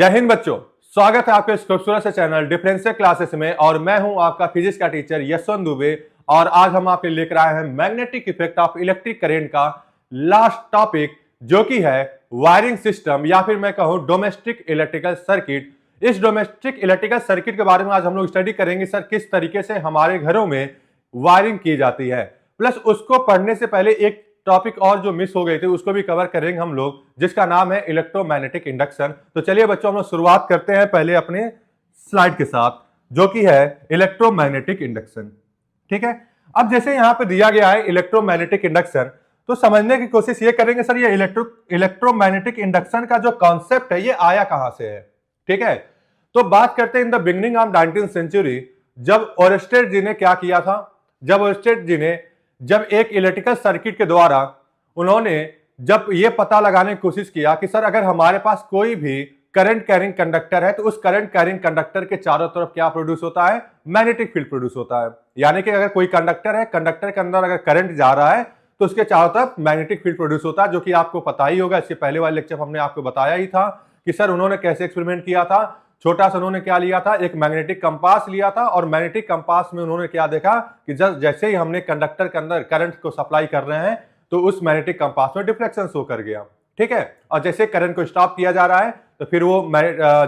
जय हिंद बच्चों, स्वागत है आपके इस खूबसूरत से चैनल डिफरेंशियल क्लासेस में। और मैं हूं आपका फिजिक्स का टीचर यशवंत दुबे। और आज हम आपके लेकर आए हैं magnetic effect of electric current का लास्ट टॉपिक, जो कि है वायरिंग सिस्टम या फिर मैं कहूं डोमेस्टिक इलेक्ट्रिकल सर्किट। इस डोमेस्टिक इलेक्ट्रिकल सर्किट के बारे में आज हम लोग स्टडी करेंगे सर, किस तरीके से हमारे घरों में वायरिंग की जाती है। प्लस उसको पढ़ने से पहले एक टॉपिक और जो मिस हो गए थे उसको भी कवर करेंगे हम लोग, जिसका नाम है इलेक्ट्रोमैग्नेटिक इंडक्शन। तो चलिए बच्चों, हम लोग शुरुआत करते हैं पहले अपने स्लाइड के साथ, जो कि है इलेक्ट्रोमैग्नेटिक इंडक्शन। ठीक है, अब जैसे यहां पे दिया गया है इलेक्ट्रोमैग्नेटिक इंडक्शन, तो समझने की कोशिश ये करेंगे सर, ये इलेक्ट्रोमैग्नेटिक इंडक्शन का जो कॉन्सेप्ट है ये आया कहां से है। ठीक है, तो बात करते हैं in the beginning of 19th century, जब ओरस्टेड जी ने क्या किया था। जब ओरस्टेड जी ने जब एक इलेक्ट्रिकल सर्किट के द्वारा उन्होंने जब ये पता लगाने की कोशिश किया कि सर अगर हमारे पास कोई भी करंट कैरिंग कंडक्टर है तो उस करंट कैरिंग कंडक्टर के चारों तरफ क्या प्रोड्यूस होता है, मैग्नेटिक फील्ड प्रोड्यूस होता है। यानी कि अगर कोई कंडक्टर है, कंडक्टर के अंदर अगर करंट जा रहा है तो उसके चारों तरफ मैग्नेटिक फील्ड प्रोड्यूस होता है, जो कि आपको पता ही होगा। इसके पहले वाले लेक्चर हमने आपको बताया ही था कि सर उन्होंने कैसे एक्सपेरिमेंट किया था। छोटा सा उन्होंने क्या लिया था, एक मैग्नेटिक कंपास लिया था, और मैग्नेटिक कंपास में उन्होंने क्या देखा कि जैसे ही हमने कंडक्टर के अंदर करंट को सप्लाई कर रहे हैं तो उस मैग्नेटिक कंपास में डिफ्लेक्शन शो कर गया। ठीक है, और जैसे करंट को स्टॉप किया जा रहा है तो फिर वो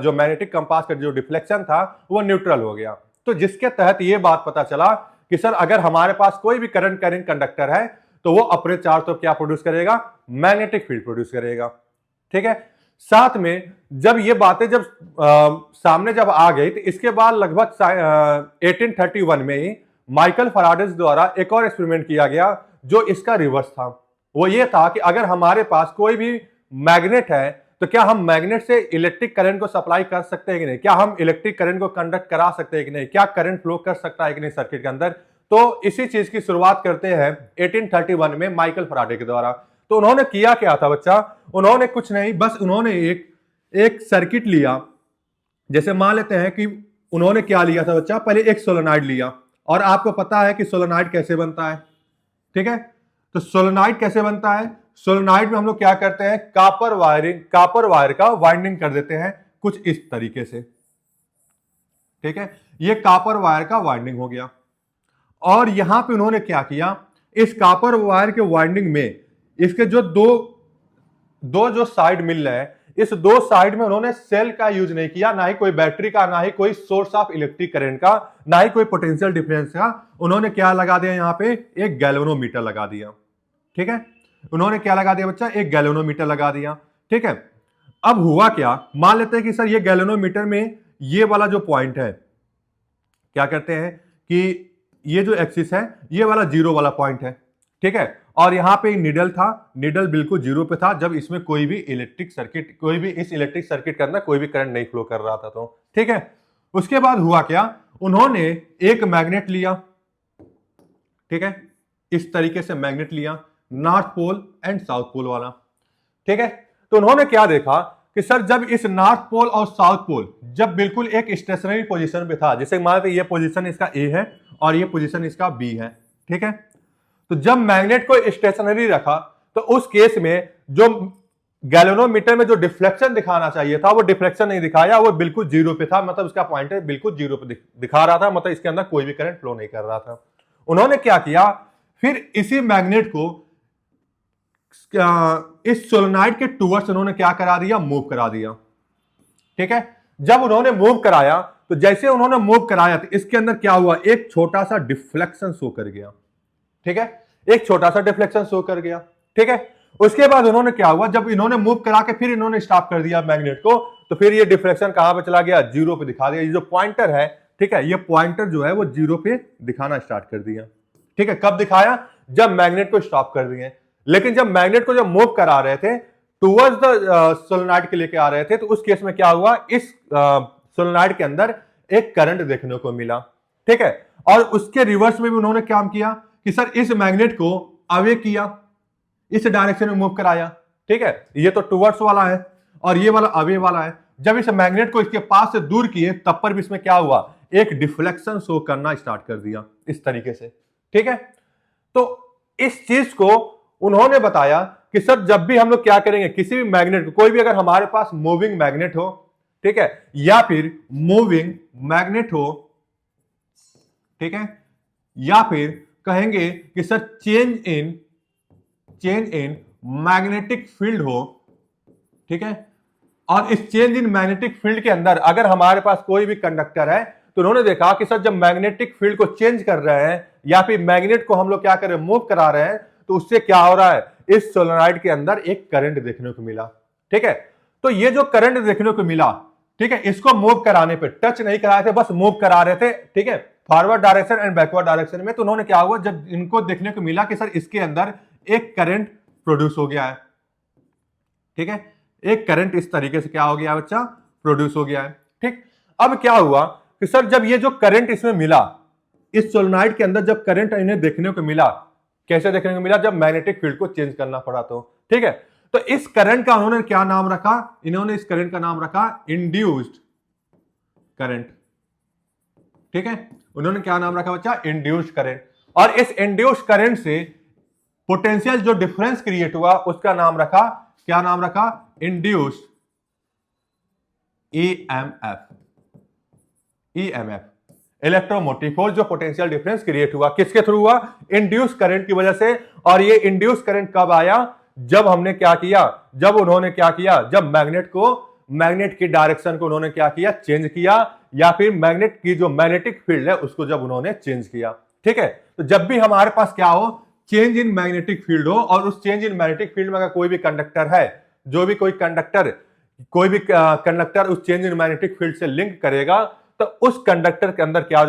जो मैग्नेटिक कंपास का जो डिफ्लेक्शन था वो न्यूट्रल हो गया। तो जिसके तहत ये बात पता चला कि सर अगर हमारे पास कोई भी करंट कैरिंग कंडक्टर है तो वो अपने चारों तरफ क्या प्रोड्यूस करेगा, मैग्नेटिक फील्ड प्रोड्यूस करेगा। ठीक है, साथ में जब ये बातें जब सामने जब आ गई तो इसके बाद लगभग 1831 में ही माइकल फैराडे द्वारा एक और एक्सपेरिमेंट किया गया, जो इसका रिवर्स था। वो ये था कि अगर हमारे पास कोई भी मैग्नेट है तो क्या हम मैग्नेट से इलेक्ट्रिक करंट को सप्लाई कर सकते हैं कि नहीं, क्या हम इलेक्ट्रिक करंट को कंडक्ट करा सकते हैं कि नहीं, क्या करंट फ्लो कर सकता है कि नहीं सर्किट के अंदर। तो इसी चीज की शुरुआत करते हैं 1831 में माइकल फैराडे के द्वारा। तो उन्होंने किया क्या था बच्चा, उन्होंने कुछ नहीं, बस उन्होंने एक सर्किट लिया। जैसे मान लेते हैं कि उन्होंने क्या लिया था बच्चा, पहले एक सोलेनॉइड लिया, और आपको पता है कि सोलेनॉइड कैसे बनता है। ठीक है, तो सोलेनॉइड कैसे बनता है, सोलेनॉइड में हम लोग क्या करते हैं, कापर वायर का वाइंडिंग कर देते हैं कुछ इस तरीके से। ठीक है, ये कापर वायर का वाइंडिंग हो गया। और यहां पे उन्होंने क्या किया, इस कापर वायर के वाइंडिंग में इसके जो दो जो साइड मिल रहे हैं, इस दो साइड में उन्होंने सेल का यूज नहीं किया, ना ही कोई बैटरी का, ना ही कोई सोर्स ऑफ इलेक्ट्रिक करंट का, ना ही कोई पोटेंशियल डिफरेंस का। उन्होंने क्या लगा दिया, यहां पे एक गैल्वेनोमीटर लगा दिया। ठीक है, उन्होंने क्या लगा दिया बच्चा, एक गैल्वेनोमीटर लगा दिया। ठीक है, अब हुआ क्या, मान लेते हैं कि सर ये गैल्वेनोमीटर में ये वाला जो पॉइंट है, क्या करते हैं कि ये जो एक्सिस है ये वाला जीरो वाला पॉइंट है। ठीक है, और यहां पे निडल था, निडल बिल्कुल जीरो पे था जब इसमें कोई भी इलेक्ट्रिक सर्किट के अंदर कोई भी करंट नहीं फ्लो कर रहा था। तो ठीक है, उसके बाद हुआ क्या, उन्होंने एक मैग्नेट लिया। ठीक है, इस तरीके से मैग्नेट लिया, north pole and south pole वाला। ठीक है, तो उन्होंने क्या देखा कि सर जब इस नॉर्थ पोल और साउथ पोल जब बिल्कुल एक स्टेशनरी पोजीशन पे था, जैसे मान लीजिए ये पोजीशन इसका ए है और ये पोजीशन इसका बी है। ठीक है, तो जब मैग्नेट को स्टेशनरी रखा तो उस केस में जो गैल्वेनोमीटर में जो डिफ्लेक्शन दिखाना चाहिए था वो डिफ्लेक्शन नहीं दिखाया, वो बिल्कुल जीरो पे था। मतलब इसका पॉइंटर बिल्कुल जीरो पे दिखा रहा था, मतलब इसके अंदर कोई भी करंट फ्लो नहीं कर रहा था। उन्होंने क्या किया, फिर इसी मैग्नेट को इस सोलेनॉइड के टुवर्ड्स उन्होंने क्या करा दिया, मूव करा दिया। ठीक है, जब उन्होंने मूव कराया तो जैसे उन्होंने मूव कराया तो इसके अंदर क्या हुआ, एक छोटा सा डिफ्लेक्शन शो कर गया। ठीक है, एक छोटा सा डिफ्लेक्शन शो कर गया। ठीक है, उसके बाद उन्होंने क्या हुआ, जब इन्होंने मूव करा के फिर इन्होंने स्टॉप कर दिया मैग्नेट को, तो फिर ये डिफ्लेक्शन कहां पे चला गया, जीरो पे दिखा दिया। ये जो पॉइंटर है, ठीक है, ये पॉइंटर जो है वो जीरो पे दिखाना स्टार्ट कर दिया। ठीक है, कब दिखाया, जब मैग्नेट को स्टॉप कर दिए। लेकिन जब मैग्नेट को जब मूव करा रहे थे टुवर्ड्स द सोलेनॉइड के लेके आ रहे थे, तो उस केस में क्या हुआ, इस सोलेनॉइड के अंदर एक करंट देखने को मिला। ठीक है, और उसके रिवर्स में भी उन्होंने काम किया कि सर इस मैग्नेट को अवे किया, इस डायरेक्शन में मूव कराया। ठीक है, ये तो टुवर्ड्स वाला है और ये वाला अवे वाला है। जब इस मैग्नेट को इसके पास से दूर किए तब पर भी इसमें क्या हुआ, एक डिफ्लेक्शन शो करना स्टार्ट कर दिया इस तरीके से। ठीक है, तो इस चीज को उन्होंने बताया कि सर जब भी हम लोग क्या करेंगे, किसी भी मैग्नेट को, कोई भी अगर हमारे पास मूविंग मैग्नेट हो, ठीक है, या फिर मूविंग मैग्नेट हो, ठीक है, या फिर कहेंगे कि sir change in magnetic field हो, ठीक है। और इस चेंज इन मैग्नेटिक फील्ड के अंदर अगर हमारे पास कोई भी कंडक्टर है तो उन्होंने देखा कि सर जब मैग्नेटिक फील्ड को चेंज कर रहे हैं या फिर मैग्नेट को हम लोग क्या कर रहे हैं, मूव करा रहे हैं, तो उससे क्या हो रहा है, इस सोलेनॉइड के अंदर एक करंट देखने को मिला, ठीक है। तो ये जो करंट देखने को मिला, ठीक है, इसको मूव कराने पे, टच नहीं करा रहे थे, बस मूव करा रहे थे, ठीक है, forward direction and backward direction में। तो उन्होंने क्या हुआ, जब इनको देखने को मिला कि सर इसके अंदर एक करंट प्रोड्यूस हो गया है, ठीक है, एक करंट इस तरीके से क्या हो गया बच्चा, प्रोड्यूस हो गया है, ठीक। अब क्या हुआ कि सर जब ये जो करंट इसमें मिला, इस सोलेनॉइड के अंदर जब करंट इन्हें देखने को मिला, कैसे देखने को मिला, जब मैग्नेटिक फील्ड को चेंज करना पड़ा, तो ठीक है। तो इस करंट का उन्होंने क्या नाम रखा, इन्होंने इस करंट का नाम रखा इंड्यूस्ड करंट, ठीक है। उन्होंने क्या नाम रखा बच्चा, इंड्यूस्ड करंट। और इस इंड्यूस्ड करंट से पोटेंशियल जो डिफरेंस क्रिएट हुआ उसका नाम रखा, क्या नाम रखा, इंड्यूस्ड ईएमएफ, इलेक्ट्रोमोटिव फोर्स। जो पोटेंशियल डिफरेंस क्रिएट हुआ किसके थ्रू हुआ, इंड्यूस करंट की वजह से। और ये इंड्यूस करंट कब आया, जब हमने क्या किया, जब उन्होंने क्या किया, जब मैग्नेट की डायरेक्शन को उन्होंने क्या किया, चेंज किया, या फिर मैग्नेट की जो मैग्नेटिक फील्ड है उसको जब उन्होंने चेंज किया, ठीक है। तो जब भी हमारे पास क्या हो, चेंज इन मैग्नेटिक फील्ड हो, और उस चेंज इन मैग्नेटिक फील्ड में अगर कोई भी कंडक्टर है, जो भी कोई कंडक्टर उस चेंज इन मैग्नेटिक फील्ड से लिंक करेगा, तो उस कंडक्टर के अंदर क्या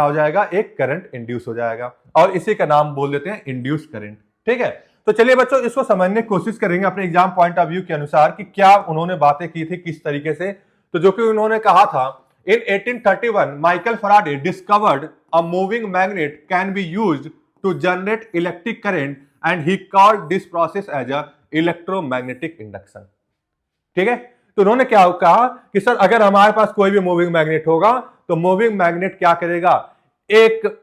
हो जाएगा, एक करंट इंड्यूस हो जाएगा, और इसी का नाम बोल देते हैं इंड्यूस करंट, ठीक है। तो चलिए बच्चों, इसको समझने की कोशिश करेंगे अपने एग्जाम पॉइंट ऑफ व्यू के अनुसार कि क्या उन्होंने बातें की थी, किस तरीके से। तो जो कि उन्होंने कहा था, in 1831 Michael Faraday discovered a moving magnet can be used to generate electric current and he called this process as a electromagnetic induction, ठीक है। तो उन्होंने क्या कहा कि सर अगर हमारे पास कोई भी मूविंग मैग्नेट होगा तो मूविंग मैग्नेट क्या करेगा, एक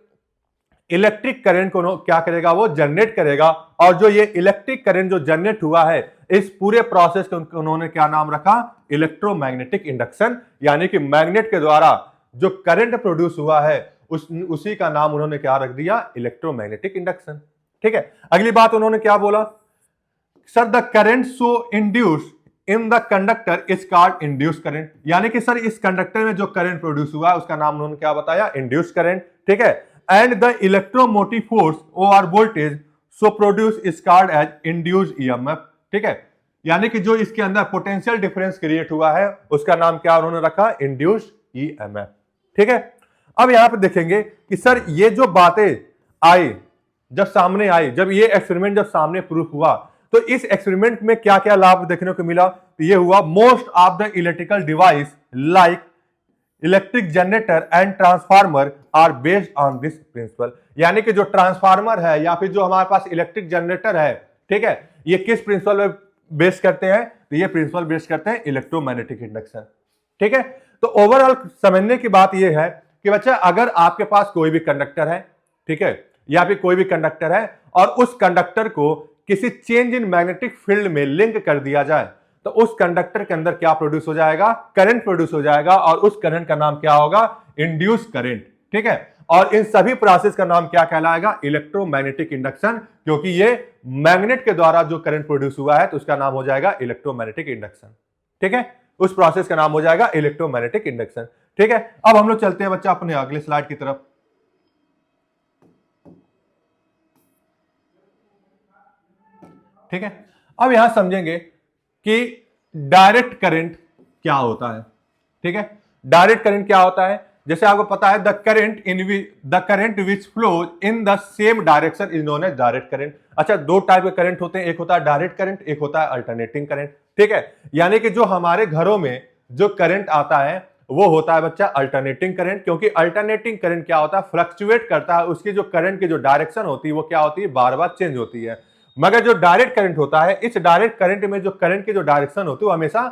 इलेक्ट्रिक करंट को क्या करेगा, वो जनरेट करेगा। और जो ये इलेक्ट्रिक करंट जो जनरेट हुआ है, इस पूरे प्रोसेस को उन्होंने क्या नाम रखा, इलेक्ट्रोमैग्नेटिक इंडक्शन। यानी कि मैग्नेट के द्वारा जो करंट प्रोड्यूस हुआ है उसी का नाम उन्होंने क्या रख दिया, इलेक्ट्रोमैग्नेटिक इंडक्शन, ठीक है। अगली बात उन्होंने क्या बोला, sir the current so induce in the conductor is called induce current. यानी कि सर इस कंडक्टर में जो करंट प्रोड्यूस हुआ है उसका नाम उन्होंने क्या बताया, इंड्यूस करंट, ठीक है। एंड द इलेक्ट्रोमोटिव फोर्स और voltage so produce is called as induced EMF, ठीक है। यानी कि जो इसके अंदर पोटेंशियल डिफरेंस क्रिएट हुआ है उसका नाम क्या उन्होंने रखा, इंड्यूस्ड ईएमएफ, ठीक है। अब यहां पर देखेंगे कि सर ये जो बातें आई, जब सामने आई, जब ये एक्सपेरिमेंट जब सामने प्रूफ हुआ, तो इस एक्सपेरिमेंट में क्या क्या लाभ देखने को मिला, तो ये हुआ, most of the electrical device like electric generator and transformer are based on this principle. यानी कि जो ट्रांसफार्मर है या फिर जो हमारे पास इलेक्ट्रिक जनरेटर है, ठीक है, ये किस प्रिंसिपल पे बेस करते हैं, तो ये प्रिंसिपल बेस करते हैं इलेक्ट्रोमैग्नेटिक इंडक्शन, ठीक है। तो ओवरऑल समझने की बात ये है कि बच्चा अगर आपके पास कोई भी कंडक्टर है, ठीक है, या फिर कोई भी कंडक्टर है और उस कंडक्टर को किसी चेंज इन मैग्नेटिक फील्ड में लिंक कर दिया जाए, तो उस कंडक्टर के अंदर क्या प्रोड्यूस हो जाएगा, करंट प्रोड्यूस हो जाएगा, और उस करंट का नाम क्या होगा, इंड्यूस करंट, ठीक है। और इन सभी प्रोसेस का नाम क्या कहलाएगा, इलेक्ट्रोमैग्नेटिक इंडक्शन, क्योंकि ये मैग्नेट के द्वारा जो करंट प्रोड्यूस हुआ है तो उसका नाम हो जाएगा इलेक्ट्रोमैग्नेटिक इंडक्शन, ठीक है। उस प्रोसेस का नाम हो जाएगा इलेक्ट्रोमैग्नेटिक इंडक्शन, ठीक है। अब हम लोग चलते हैं बच्चा अपने अगले स्लाइड की तरफ, ठीक है। अब यहां समझेंगे कि डायरेक्ट करंट क्या होता है, ठीक है। डायरेक्ट करंट क्या होता है, जैसे आपको पता है the current which flows in the same direction is known as direct current. अच्छा, दो टाइप के करंट होते हैं, एक होता है डायरेक्ट करंट, एक होता है अल्टरनेटिंग करंट, ठीक है। यानी कि जो हमारे घरों में जो करंट आता है वो होता है बच्चा अल्टरनेटिंग करंट, क्योंकि अल्टरनेटिंग करंट क्या होता है, फ्लक्चुएट करता है, उसकी जो करंट की जो डायरेक्शन होती है वो क्या होती है, बार बार चेंज होती है। मगर जो डायरेक्ट करंट होता है, इस डायरेक्ट करंट में जो करंट की जो डायरेक्शन होती है वो हमेशा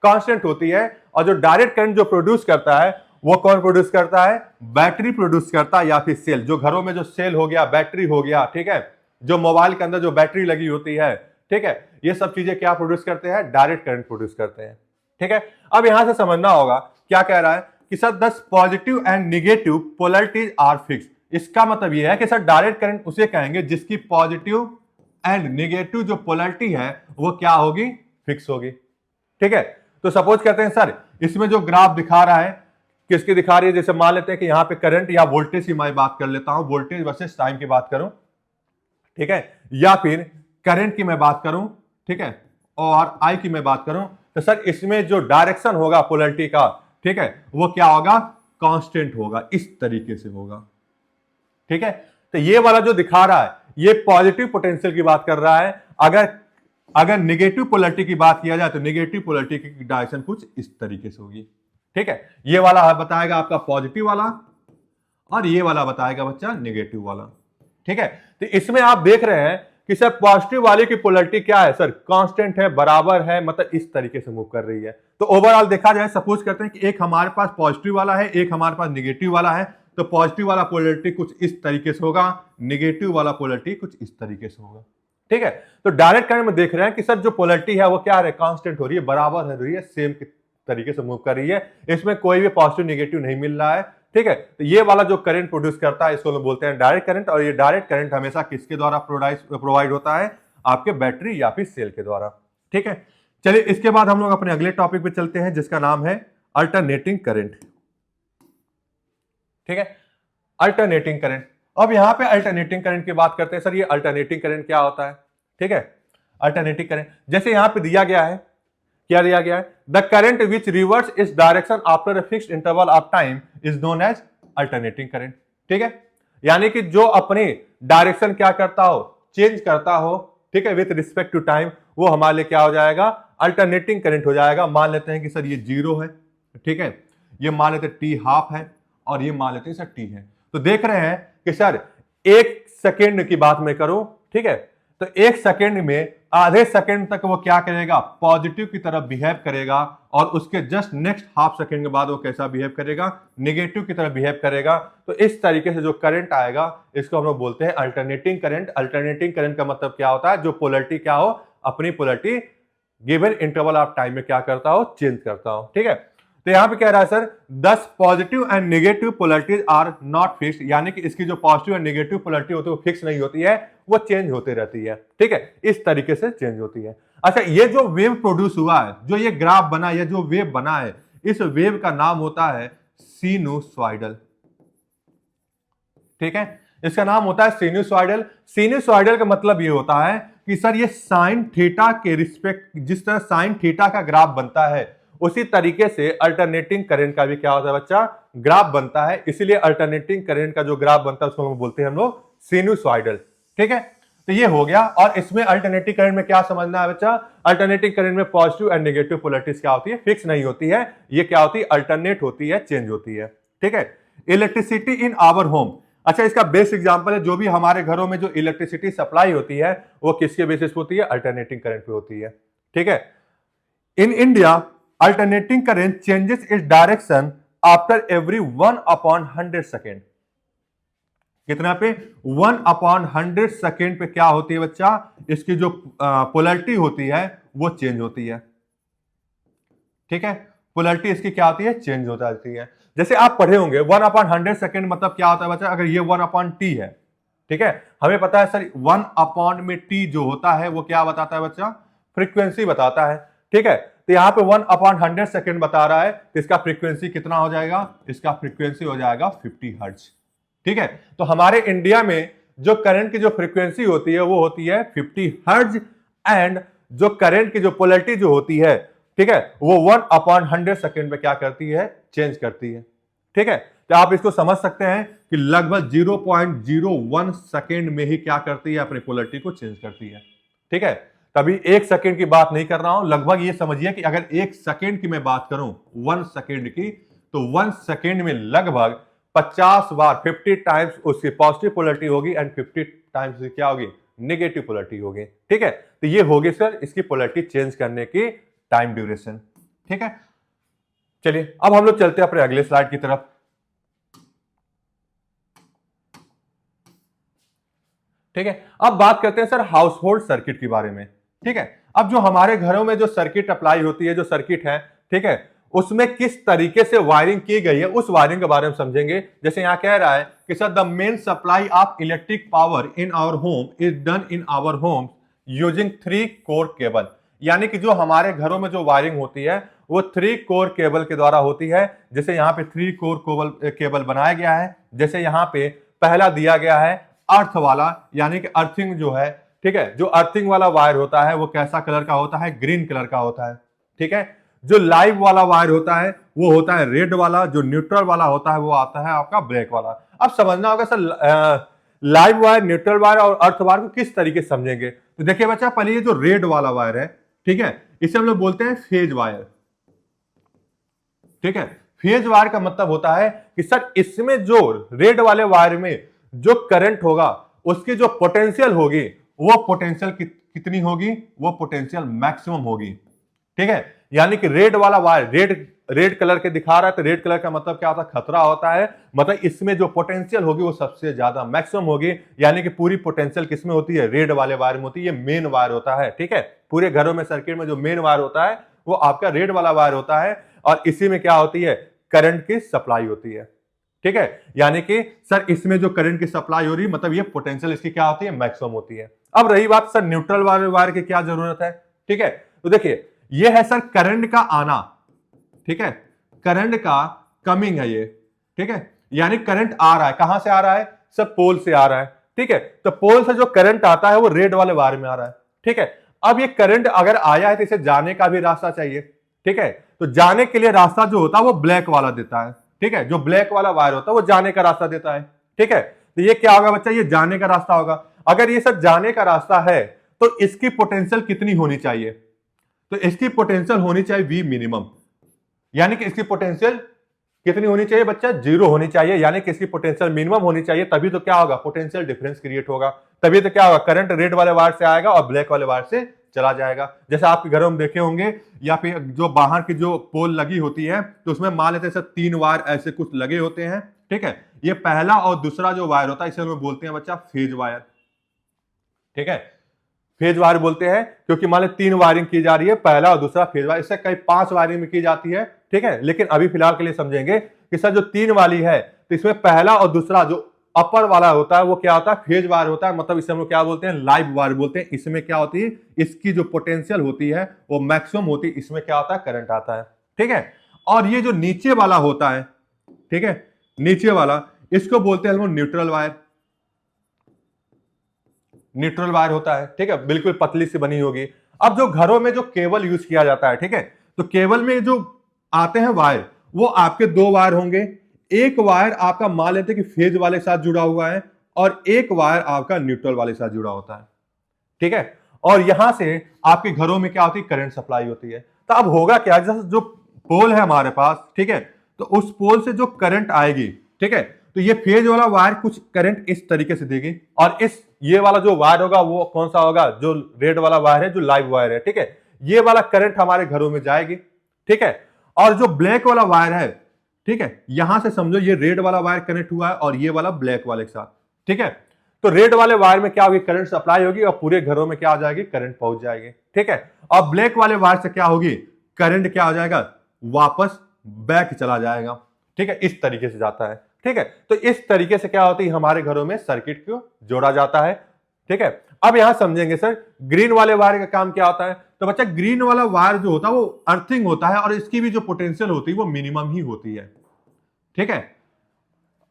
कांस्टेंट होती है। और जो डायरेक्ट करंट जो प्रोड्यूस करता है वो कौन प्रोड्यूस करता है, बैटरी प्रोड्यूस करता है, या फिर सेल, जो घरों में जो सेल हो गया, बैटरी हो गया, ठीक है, जो मोबाइल के अंदर जो बैटरी लगी होती है, ठीक है, ये सब चीजें क्या प्रोड्यूस करते हैं, डायरेक्ट करंट प्रोड्यूस करते हैं, ठीक है। अब यहां से समझना होगा क्या कह रहा है कि sir these positive and negative polarities are fixed. इसका मतलब यह है कि सर डायरेक्ट करंट उसे कहेंगे जिसकी पॉजिटिव एंड निगेटिव जो पोलैरिटी है वो क्या होगी, फिक्स होगी। ठीक है। तो सपोज करते हैं सर इसमें जो ग्राफ दिखा रहा है किसकी दिखा रही है, जैसे मान लेते हैं कि यहां पे करंट या वोल्टेज की मैं बात कर लेता हूं, वोल्टेज वर्सेस टाइम की बात करूं, ठीक है, या फिर करंट की मैं बात करूं, ठीक है, और आई की मैं बात करूं, तो सर इसमें जो डायरेक्शन होगा पोलैरिटी का, ठीक है, वो क्या होगा, कांस्टेंट होगा, इस तरीके से होगा। ठीक है। तो ये वाला जो दिखा रहा है ये पॉजिटिव पोटेंशियल की बात कर रहा है। अगर निगेटिव पोलैरिटी की बात किया जाए तो निगेटिव पोलैरिटी की डायरेक्शन कुछ इस तरीके से होगी। ठीक है। ये वाला बताएगा आपका पॉजिटिव वाला और ये वाला बताएगा बच्चा निगेटिव वाला। ठीक है। तो इसमें आप देख रहे हैं कि सर पॉजिटिव वाले की पोलैरिटी क्या है, सर कांस्टेंट है, बराबर है, मतलब इस तरीके से मूव कर रही है। तो ओवरऑल देखा जाए, सपोज करते हैं कि एक हमारे पास पॉजिटिव वाला है, एक हमारे पास निगेटिव वाला है, तो पॉजिटिव वाला पोलैरिटी कुछ इस तरीके से होगा, निगेटिव वाला पोलैरिटी कुछ इस तरीके से होगा। ठीक है। तो डायरेक्ट करंट में देख रहे हैं कि सर जो पोलैरिटी है वो क्या है, कांस्टेंट हो रही है, बराबर हो रही है, सेम तरीके से मूव कर रही है, इसमें कोई भी पॉजिटिव निगेटिव नहीं मिल रहा है। ठीक है। तो ये वाला जो करंट प्रोड्यूस करता है इसको हम बोलते हैं डायरेक्ट करंट, और ये डायरेक्ट करंट हमेशा किसके द्वारा प्रोवाइड होता है, आपके बैटरी या फिर सेल के द्वारा। ठीक है। चलिए इसके बाद हम लोग अपने अगले टॉपिक पे चलते हैं जिसका नाम है अल्टरनेटिंग करंट। ठीक है। Alternating current. अब यहां पे अल्टरनेटिंग करंट की बात करते हैं। सर ये अल्टरनेटिंग करंट क्या होता है? ठीक है। अल्टरनेटिंग करंट जैसे यहां पे दिया गया है, क्या दिया गया है, the current which reverse its direction after a fixed interval of time is known as alternating current. ठीक है। यानी कि जो अपनी डायरेक्शन क्या करता हो, चेंज करता हो, ठीक है, विथ रिस्पेक्ट टू टाइम, वो हमारे लिए क्या हो जाएगा, अल्टरनेटिंग करंट हो जाएगा। मान लेते हैं कि सर ये 0 है, ठीक है, ये मान लेते हैं टी हाफ है, और ये मान लेते हैं सर टी है। तो देख रहे हैं कि सर 1 सेकेंड की बात मैं करूं, ठीक है, तो 1 सेकेंड में आधे सेकेंड तक वो क्या करेगा, पॉजिटिव की तरफ बिहेव करेगा, और उसके जस्ट नेक्स्ट हाफ सेकेंड के बाद वो कैसा बिहेव करेगा, निगेटिव की तरफ बिहेव करेगा। तो इस तरीके से जो करंट आएगा इसको हम लोग बोलते हैं अल्टरनेटिंग करंट। अल्टरनेटिंग करंट का मतलब क्या होता है, जो पोलैरिटी क्या हो, अपनी polarity given interval of time में क्या करता हो, चेंज करता हो। ठीक है। तो यहां पे कह रहा है sir 10 positive and negative polarities are not fixed, यानी कि इसकी जो पॉजिटिव एंड नेगेटिव पोलैरिटी होती है वो फिक्स नहीं होती है, वो चेंज होती रहती है। ठीक है। इस तरीके से चेंज होती है। अच्छा, ये जो वेव प्रोड्यूस हुआ है, जो ये ग्राफ बना, ये जो वेव बना है, इस वेव का नाम होता है सिनुसॉइडल। ठीक है। इसका नाम होता है सिनुसॉइडल। सिनुसॉइडल का मतलब ये होता है कि सर ये साइन थीटा के रिस्पेक्ट, जिस तरह साइन थीटा का ग्राफ बनता है उसी तरीके से अल्टरनेटिंग करंट का भी क्या होता है बच्चा, ग्राफ बनता है। इसीलिए अल्टरनेटिंग करंट का जो ग्राफ बनता है उसको हम बोलते हैं हम लोग सिनुसॉइडल। ठीक है। तो ये हो गया। और इसमें अल्टरनेटिंग करंट में क्या समझना है बच्चा, अल्टरनेटिंग करंट में पॉजिटिव एंड नेगेटिव पोलैरिटीज क्या होती है, फिक्स नहीं होती है, ये क्या होती है, अल्टरनेट होती है, चेंज होती है। ठीक है। Electricity in our home. अच्छा, इसका बेस्ट एग्जांपल है, जो भी हमारे घरों में जो इलेक्ट्रिसिटी सप्लाई होती है वो किसके बेसिस पे होती है, अल्टरनेटिंग करंट पे होती है। ठीक है। In India alternating current changes its direction after every 1/100 second. कितना पे, 1/100 सेकेंड पे क्या होती है बच्चा, इसकी जो पोलैरिटी होती है वो चेंज होती है। ठीक है। पोलैरिटी इसकी क्या होती है, चेंज हो जाती है। जैसे आप पढ़े होंगे 1/100 सेकेंड मतलब क्या होता है बच्चा, अगर ये 1/t है, ठीक है, हमें पता है सर 1 में t जो होता है वो क्या बताता है बच्चा, फ्रीक्वेंसी बताता है। ठीक है। तो यहां पे 1/100 सेकेंड बता रहा है, तो इसका फ्रीक्वेंसी कितना हो जाएगा, इसका फ्रीक्वेंसी हो जाएगा 50 हर्ट्ज। ठीक है। तो हमारे इंडिया में जो करंट की जो फ्रीक्वेंसी होती है वो होती है 50 हर्ट्ज, एंड जो करंट की जो पोलैरिटी जो होती है, ठीक है, वो 1/100 सेकेंड में क्या करती है, चेंज करती है। ठीक है। तो आप इसको समझ सकते हैं कि लगभग 0.01 सेकेंड में ही क्या करती है, अपनी पोलैरिटी को चेंज करती है। ठीक है। कभी 1 सेकेंड की बात नहीं कर रहा हूं, लगभग ये समझिए कि अगर 1 सेकेंड की मैं बात करूं, 1 सेकेंड की, तो 1 सेकेंड में लगभग 50 बार, 50 टाइम्स उसकी पॉजिटिव पोलैरिटी होगी एंड 50 टाइम्स क्या होगी, नेगेटिव पोलैरिटी होगी। ठीक है। तो ये होगी सर इसकी पोलैरिटी चेंज करने की टाइम ड्यूरेशन। ठीक है। चलिए अब हम लोग चलते हैं अपने अगले स्लाइड की तरफ। ठीक है। अब बात करते हैं सर हाउस होल्ड सर्किट के बारे में। ठीक है। अब जो हमारे घरों में जो सर्किट अप्लाई होती है, जो सर्किट है, ठीक है, उसमें किस तरीके से वायरिंग की गई है उस वायरिंग के बारे में समझेंगे। जैसे यहां कह रहा है कि sir the main supply of electric power in our home is done in our home using 3 core cable, यानी कि जो हमारे घरों में जो वायरिंग होती है वो 3 कोर केबल के द्वारा होती है। जैसे यहाँ पे 3 कोर केबल बनाया गया है। जैसे यहाँ पे पहला दिया गया है अर्थ वाला, यानी कि अर्थिंग जो है, ठीक है, जो अर्थिंग वाला वायर होता है वो कैसा कलर का होता है, ग्रीन कलर का होता है, ठीक है। जो लाइव वाला वायर होता है वो होता है रेड वाला, जो न्यूट्रल वाला होता है वो आता है आपका ब्लैक वाला। अब समझना होगा sir live wire, neutral wire और अर्थ वायर को किस तरीके से समझेंगे। तो देखिए बच्चा, पहले ये जो रेड वाला वायर है, ठीक है, इसे हम लोग बोलते हैं फेज वायर, ठीक है। फेज वायर का मतलब होता है कि सर इसमें जो रेड वाले वायर में जो करंट होगा उसकी जो पोटेंशियल होगी वो पोटेंशियल कितनी होगी, वो पोटेंशियल मैक्सिमम होगी, ठीक है। यानी कि रेड वाला वायर रेड कलर के दिखा रहा है, तो रेड कलर का मतलब क्या होता है, खतरा होता है, मतलब इसमें जो पोटेंशियल होगी वो सबसे ज्यादा मैक्सिमम होगी। यानी कि पूरी पोटेंशियल किसमें होती है, रेड वाले वायर में होती है। ये मेन वायर होता है, ठीक है। पूरे घरों में सर्किट में जो मेन वायर होता है वो आपका रेड वाला वायर होता है, और इसी में क्या होती है, करंट की सप्लाई होती है, ठीक है। यानी कि सर इसमें जो करंट की सप्लाई हो रही है, मतलब ये पोटेंशियल इसकी क्या होती है, मैक्सिमम होती है। अब रही बात सर न्यूट्रल वाले वायर की क्या जरूरत है, ठीक है। तो देखिए ये है सर करंट का आना, ठीक है, करंट का कमिंग है ये, ठीक है। यानी करंट आ रहा है, कहां से आ रहा है सर, पोल से आ रहा है, ठीक है। तो पोल से जो करंट आता है वो रेड वाले वायर में आ रहा है, ठीक है। अब ये करंट अगर आया है तो इसे जाने का भी रास्ता चाहिए, ठीक है। तो जाने के लिए रास्ता जो होता है वो ब्लैक वाला देता है, ठीक है। जो ब्लैक वाला वायर होता है वो जाने का रास्ता देता है, ठीक है। तो ये क्या होगा बच्चा, ये जाने का रास्ता होगा। अगर ये सब जाने का रास्ता है तो इसकी पोटेंशियल कितनी होनी चाहिए, तो इसकी पोटेंशियल होनी चाहिए V मिनिमम, यानी कि इसकी पोटेंशियल कितनी होनी चाहिए बच्चा, 0 होनी चाहिए। यानी कि इसकी पोटेंशियल मिनिमम होनी चाहिए, तभी तो क्या होगा, पोटेंशियल डिफरेंस क्रिएट होगा, तभी तो क्या होगा, करंट रेड वाले वायर से आएगा और ब्लैक वाले वायर से चला जाएगा। जैसे आपके घरों में देखे होंगे, या फिर जो बाहर की जो पोल लगी होती है तो उसमें मान लेते हैं सर 3 वायर ऐसे कुछ लगे होते हैं, ठीक है। ये पहला और दूसरा जो वायर होता है इसे हम बोलते हैं बच्चा फेज वायर, ठीक है। फेज वायर बोलते हैं क्योंकि मान लो 3 वायरिंग की जा रही है, पहला और दूसरा फेज वायर, इससे कई 5 वायरिंग में की जाती है, ठीक है। लेकिन अभी फिलहाल के लिए समझेंगे कि सर जो 3 वाली है तो इसमें पहला और दूसरा जो अपर वाला होता है वो क्या होता है, फेज वायर होता है, मतलब इसे हम लोग क्या बोलते हैं, लाइव वायर बोलते हैं। इसमें क्या होती है, इसकी जो पोटेंशियल होती है वो मैक्सिमम होती है, इसमें क्या होता है, करंट आता है, ठीक है। और ये जो नीचे वाला होता है, ठीक है, नीचे वाला, इसको बोलते हैं हम न्यूट्रल वायर, न्यूट्रल वायर होता है, ठीक है, बिल्कुल पतली सी बनी होगी। अब जो घरों में जो केबल यूज किया जाता है, ठीक है, तो केबल में जो आते हैं वायर वो आपके 2 वायर होंगे। एक वायर आपका मान लेते हैं कि फेज वाले के साथ जुड़ा हुआ है और एक वायर आपका न्यूट्रल वाले के साथ जुड़ा होता है, ठीक है। और यहां से आपके घरों में क्या होती है, करंट सप्लाई होती है। तो अब होगा क्या, जैसे जो पोल है हमारे पास, ठीक है, तो उस पोल से जो करंट आएगी, ठीक है, तो ये फेज वाला वायर कुछ करंट इस तरीके से देगी, और ये वाला जो वायर होगा वो कौन सा होगा, जो रेड वाला वायर है, जो लाइव वायर है, ठीक है। ये वाला करंट हमारे घरों में जाएगी, ठीक है। और जो ब्लैक वाला वायर है, ठीक है, यहां से समझो ये रेड वाला वायर कनेक्ट हुआ है और ये वाला ब्लैक वाले के साथ, ठीक है। तो रेड वाले वायर में क्या होगी, करंट सप्लाई होगी और पूरे घरों में क्या आ जाएगी, करंट पहुंच जाएगी, ठीक है। और ब्लैक वाले वायर से क्या होगी, करंट क्या हो जाएगा, वापस बैक चला जाएगा, ठीक है, इस तरीके से जाता है, ठीक है। तो इस तरीके से क्या होती है, हमारे घरों में सर्किट को जोड़ा जाता है, ठीक है। अब यहां समझेंगे सर ग्रीन वाले वायर का काम क्या होता है। तो बच्चा ग्रीन वाला वायर जो होता है वो अर्थिंग होता है और इसकी भी जो पोटेंशियल होती है वो मिनिमम ही होती है, ठीक है।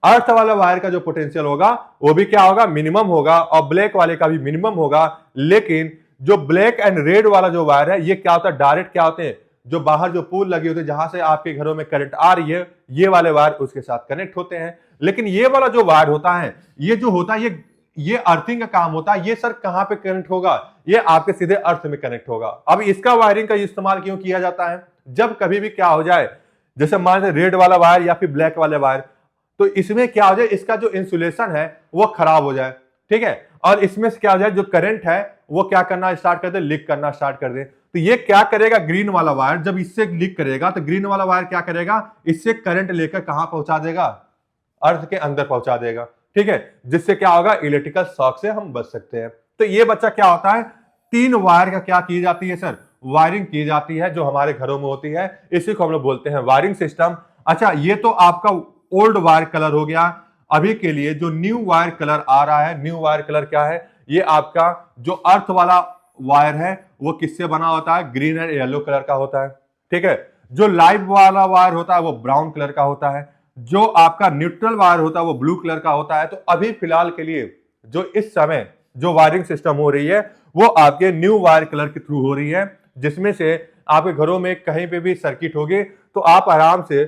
अर्थ वाला वायर का जो पोटेंशियल होगा वो भी क्या होगा, मिनिमम होगा, और ब्लैक वाले का भी मिनिमम होगा। लेकिन जो ब्लैक एंड रेड वाला जो वायर है ये क्या होता है, डायरेक्ट क्या होते हैं, जो बाहर जो पोल लगी होती है जहां से आपके घरों में करंट आ रही है, ये वाले वायर उसके साथ कनेक्ट होते हैं। लेकिन ये वाला जो वायर होता है, ये जो होता है, ये अर्थिंग का काम होता है। ये सर कहां पे कनेक्ट होगा, ये आपके सीधे अर्थ में कनेक्ट होगा। अब इसका वायरिंग का इस्तेमाल क्यों किया जाता है, जब कभी भी क्या हो जाए, जैसे मान लीजिए रेड वाला वायर या फिर ब्लैक वाले वायर, तो इसमें क्या हो जाए, इसका जो इंसुलेशन है वो खराब हो जाए, ठीक है। और इसमें से क्या हो जाए, जो करंट है वो क्या करना स्टार्ट कर दे, लीक करना स्टार्ट कर दे। तो ये क्या करेगा, ग्रीन वाला वायर जब इससे लीक करेगा तो ग्रीन वाला वायर क्या करेगा, इससे करंट लेकर कहां पहुंचा देगा, अर्थ के अंदर पहुंचा देगा, ठीक है। जिससे क्या होगा, इलेक्ट्रिकल शॉक से हम बच सकते हैं। तो ये बच्चा क्या होता है, 3 वायर का क्या की जाती है सर, वायरिंग की जाती है जो हमारे घरों में होती है, इसी को हम लोग बोलते हैं वायरिंग सिस्टम। अच्छा, ये तो आपका ओल्ड वायर कलर हो गया। अभी के लिए जो न्यू वायर कलर आ रहा है, न्यू वायर कलर क्या है? ये आपका जो अर्थ वाला वायर है वो किससे बना होता है? ग्रीन एंड येलो कलर का होता है। ठीक है। जो लाइव वाला वायर होता है वो ब्राउन कलर का होता है। जो आपका न्यूट्रल वायर होता है वो ब्लू कलर का होता है। तो अभी फिलहाल के लिए जो इस समय जो वायरिंग सिस्टम हो रही है वो आपके न्यू वायर कलर के थ्रू हो रही है, जिसमें से आपके घरों में कहीं पे भी सर्किट होगी तो आप आराम से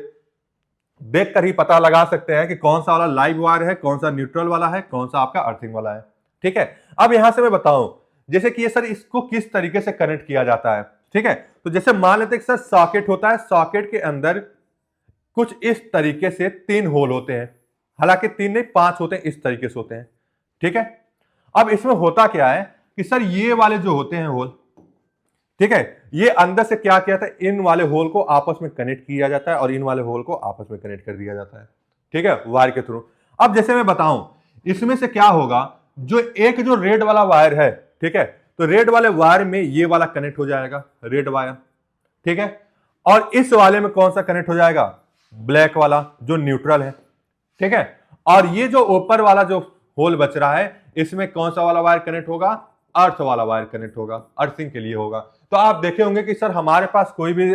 देखकर ही पता लगा सकते हैं कि कौन सा वाला लाइव वायर है, कौन सा न्यूट्रल वाला है, कौन सा आपका अर्थिंग वाला है। ठीक है। अब यहां से मैं बताऊं जैसे कि ये सर इसको किस तरीके से कनेक्ट किया जाता है। ठीक है। तो जैसे मान लेते हैं कि सर सॉकेट होता है, सॉकेट के अंदर कुछ इस तरीके से 3 होल होते हैं, हालांकि 3 नहीं 5 होते हैं, इस तरीके से होते हैं। ठीक है। अब इसमें होता क्या है कि सर ये वाले जो होते हैं होल, ठीक है, ये अंदर से क्या किया था, इन वाले होल को आपस में कनेक्ट किया जाता है और इन वाले होल को आपस में कनेक्ट कर दिया जाता है। ठीक है, वायर के थ्रू। अब जैसे मैं बताऊं इसमें से क्या होगा, जो एक जो रेड वाला वायर है, ठीक है, तो रेड वाले वायर में ये वाला कनेक्ट हो जाएगा, रेड वायर। ठीक है। और इस वाले में कौन सा कनेक्ट हो जाएगा? ब्लैक वाला जो न्यूट्रल है। ठीक है। और ये जो ऊपर वाला जो होल बच रहा है इसमें कौन सा वाला वायर कनेक्ट होगा? अर्थ वाला वायर कनेक्ट होगा, अर्थिंग के लिए होगा। तो आप देखे होंगे कि सर हमारे पास कोई भी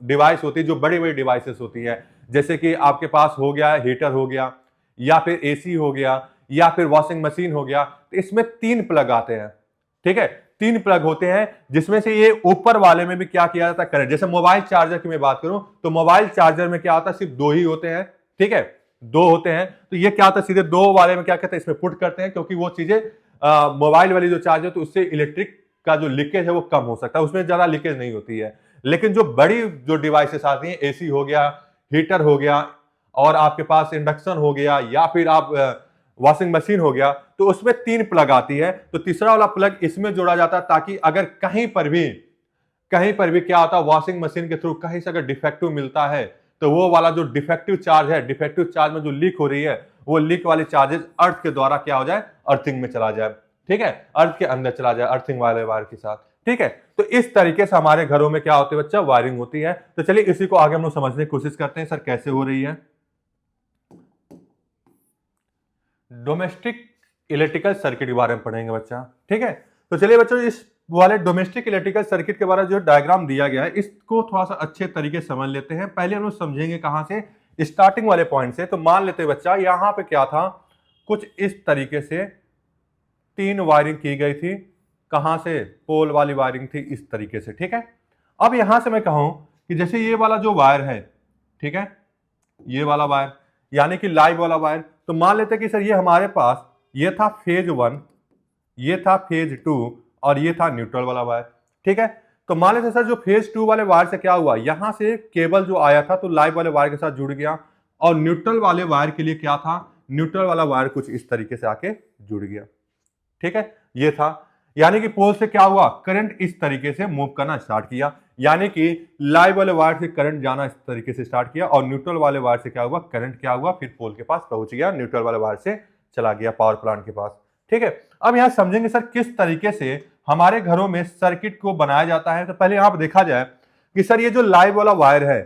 डिवाइस होती है जो बड़ी बड़ी डिवाइसेस होती है, जैसे कि आपके पास हो गया हीटर हो गया, या फिर एसी हो गया, या फिर वॉशिंग मशीन हो गया, तो इसमें 3 प्लग आते हैं। ठीक है, 3 प्लग होते हैं, जिसमें से ये ऊपर वाले में भी क्या किया जाता है? कनेक्ट। जैसे मोबाइल चार्जर की मैं बात करूं तो मोबाइल चार्जर में क्या होता है? सिर्फ 2 ही होते हैं। ठीक है, 2 होते हैं। तो ये क्या होता है, सीधे 2 वाले में क्या कहते हैं, इसमें पुट करते हैं, क्योंकि वो चीजें मोबाइल वाली जो चार्जर तो उससे इलेक्ट्रिक का जो लीकेज है वो कम हो सकता है, उसमें ज्यादा लीकेज नहीं होती है। लेकिन जो बड़ी जो डिवाइसेस आती हैं, एसी हो गया, हीटर हो गया, और आपके पास इंडक्शन हो गया, या फिर आप वॉशिंग मशीन हो गया, तो उसमें 3 प्लग आती है। तो तीसरा वाला प्लग इसमें जोड़ा जाता है, ताकि अगर कहीं पर भी क्या होता है, वॉशिंग मशीन के थ्रू कहीं से अगर डिफेक्टिव मिलता है तो वो वाला जो डिफेक्टिव चार्ज है, डिफेक्टिव चार्ज में जो लीक हो रही है, वो लीक वाली चार्जेस अर्थ के द्वारा क्या हो जाए, अर्थिंग में चला जाए। ठीक है, अर्थ के अंदर चला जाए, अर्थिंग वाले वायर के साथ। ठीक है। तो इस तरीके से हमारे घरों में क्या होती है बच्चा, वायरिंग होती है। तो चलिए इसी को आगे हम लोग समझने की कोशिश करते हैं, सर कैसे हो रही है। डोमेस्टिक इलेक्ट्रिकल सर्किट के बारे में पढ़ेंगे बच्चा। ठीक है। तो चलिए बच्चों, इस वाले डोमेस्टिक इलेक्ट्रिकल सर्किट के बारे में जो डायग्राम दिया गया है इसको थोड़ा सा अच्छे तरीके से समझ लेते हैं। पहले हम लोग समझेंगे कहां से, स्टार्टिंग वाले पॉइंट से। तो मान लेते हैं बच्चा, यहां पे क्या था, कुछ इस तरीके से 3 वायरिंग की गई थी। कहां से? पोल वाली वायरिंग थी इस तरीके से। ठीक है। अब यहां से मैं कहूं कि जैसे ये वाला जो वायर है, ठीक है, ये वाला वायर यानी कि लाइव वाला वायर, तो मान लेते हैं कि सर ये हमारे पास ये था फेज 1, ये था फेज 2, और ये था न्यूट्रल वाला वायर। ठीक है। तो मान लेते हैं सर जो फेज 2 वाले वायर से क्या हुआ, यहां से केबल जो आया था तो लाइव वाले वायर के साथ जुड़ गया, और न्यूट्रल वाले वायर के लिए क्या था, न्यूट्रल वाला वायर कुछ इस तरीके से आके जुड़ गया। ठीक है, ये था, यानी कि पोल से क्या हुआ, करंट इस तरीके से मूव करना स्टार्ट किया, यानी कि लाइव वाले वायर से करंट जाना इस तरीके से स्टार्ट किया, और न्यूट्रल वाले वायर से क्या हुआ, करंट क्या हुआ, फिर पोल के पास पहुंच गया, न्यूट्रल वाले वायर से चला गया पावर प्लांट के पास। ठीक है। अब यहां समझेंगे सर किस तरीके से हमारे घरों में सर्किट को बनाया जाता है। तो पहले यहां पर देखा जाए कि सर ये जो लाइव वाला वायर है,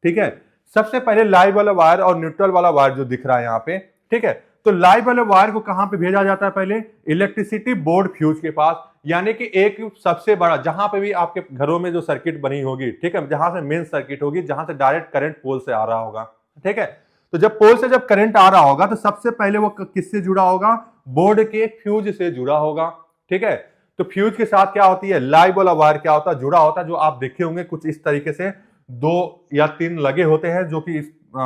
ठीक है, सबसे पहले लाइव वाला वायर और न्यूट्रल वाला वायर जो दिख रहा है यहाँ पे, ठीक है, तो लाइव वाले वायर को कहां पे भेजा जाता है, पहले इलेक्ट्रिसिटी बोर्ड फ्यूज के पास, यानी कि एक सबसे बड़ा, जहां पे भी आपके घरों में जो सर्किट बनी होगी, ठीक है, जहां से मेन सर्किट होगी, जहां से डायरेक्ट करंट पोल से आ रहा होगा। ठीक है। तो जब पोल से जब करंट आ रहा होगा तो सबसे पहले वो किससे जुड़ा होगा, बोर्ड के फ्यूज से जुड़ा होगा। ठीक है। तो फ्यूज के साथ क्या होती है, लाइव वाला वायर क्या होता है, जुड़ा होता है, जो आप देखे होंगे कुछ इस तरीके से 2 या 3 लगे होते हैं, जो कि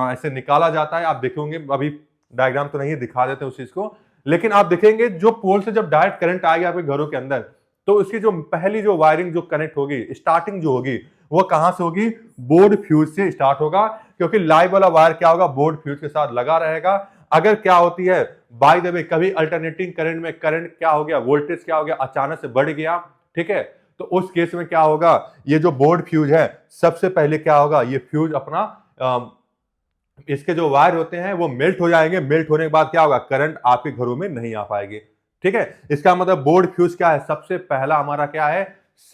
ऐसे निकाला जाता है। आप देखे होंगे, अभी डायग्राम तो नहीं दिखा देते उस चीज को, लेकिन आप देखेंगे जो पोल से जब डायरेक्ट करंट आएगा आपके घरों के अंदर, तो उसकी जो पहली जो वायरिंग जो कनेक्ट होगी, स्टार्टिंग जो होगी, वो कहां से होगी, बोर्ड फ्यूज से स्टार्ट होगा, क्योंकि लाइव वाला वायर क्या होगा, बोर्ड फ्यूज के साथ लगा रहेगा। अगर क्या होती है, बाय द वे, कभी अल्टरनेटिंग करंट में करंट क्या हो गया, वोल्टेज क्या हो गया, अचानक से बढ़ गया, ठीक है, तो उस केस में क्या होगा, ये जो बोर्ड फ्यूज है, सबसे पहले क्या होगा, ये फ्यूज अपना इसके जो वायर होते हैं वो मेल्ट हो जाएंगे। मेल्ट होने के बाद क्या होगा, करंट आपके घरों में नहीं आ पाएगी। ठीक है। इसका मतलब बोर्ड फ्यूज क्या है, सबसे पहला हमारा क्या है,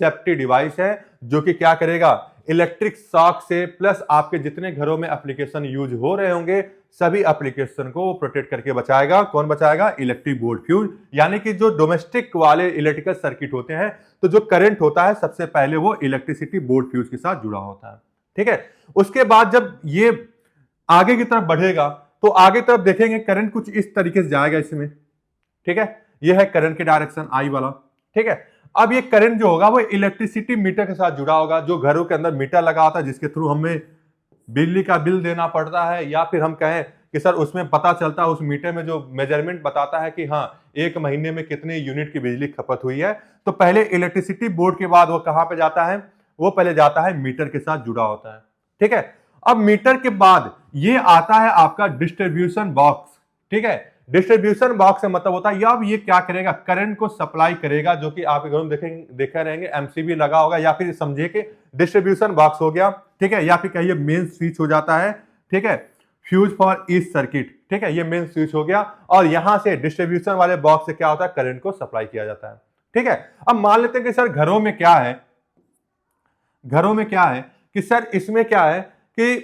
सेफ्टी डिवाइस है जो कि क्या करेगा, इलेक्ट्रिक शॉक से प्लस आपके जितने घरों में एप्लीकेशन यूज हो रहे होंगे सभी एप्लीकेशन को वो प्रोटेक्ट करके बचाएगा। कौन बचाएगा, इलेक्ट्रिक बोर्ड फ्यूज। यानी कि जो डोमेस्टिक वाले इलेक्ट्रिकल सर्किट होते हैं तो जो करंट होता है सबसे पहले वो इलेक्ट्रिसिटी बोर्ड फ्यूज के साथ जुड़ा होता है। ठीक है, उसके बाद जब ये आगे की तरफ बढ़ेगा तो आगे तरफ देखेंगे करंट कुछ इस तरीके से जाएगा इसमें। ठीक है, ये है करंट की डायरेक्शन आई वाला। ठीक है, अब ये करंट जो होगा वो इलेक्ट्रिसिटी मीटर के साथ जुड़ा होगा, जो घरों के अंदर मीटर लगा होता है जिसके थ्रू हमें बिजली का बिल देना पड़ता है, या फिर हम कहें कि सर उसमें पता चलता है, उस मीटर में जो मेजरमेंट बताता है कि हाँ एक महीने में कितने यूनिट की बिजली खपत हुई है। तो पहले इलेक्ट्रिसिटी बोर्ड के बाद वो कहां पे जाता है, वो पहले जाता है मीटर के साथ जुड़ा होता है। ठीक है, अब मीटर के बाद ये आता है आपका डिस्ट्रीब्यूशन बॉक्स। ठीक है, डिस्ट्रीब्यूशन बॉक्स से मतलब होता है अब ये क्या करेगा, करंट को सप्लाई करेगा, जो कि आप घरों में देखा रहेंगे एमसीबी लगा होगा, या फिर समझिए कि डिस्ट्रीब्यूशन बॉक्स हो गया। ठीक है, या फिर कहिए मेन स्विच हो जाता है। ठीक है, फ्यूज फॉर ईच सर्किट। ठीक है, ये मेन स्विच हो गया और यहां से डिस्ट्रीब्यूशन वाले बॉक्स से क्या होता है, करंट को सप्लाई किया जाता है। ठीक है, अब मान लेते हैं कि सर घरों में क्या है, घरों में क्या है कि सर इसमें क्या है कि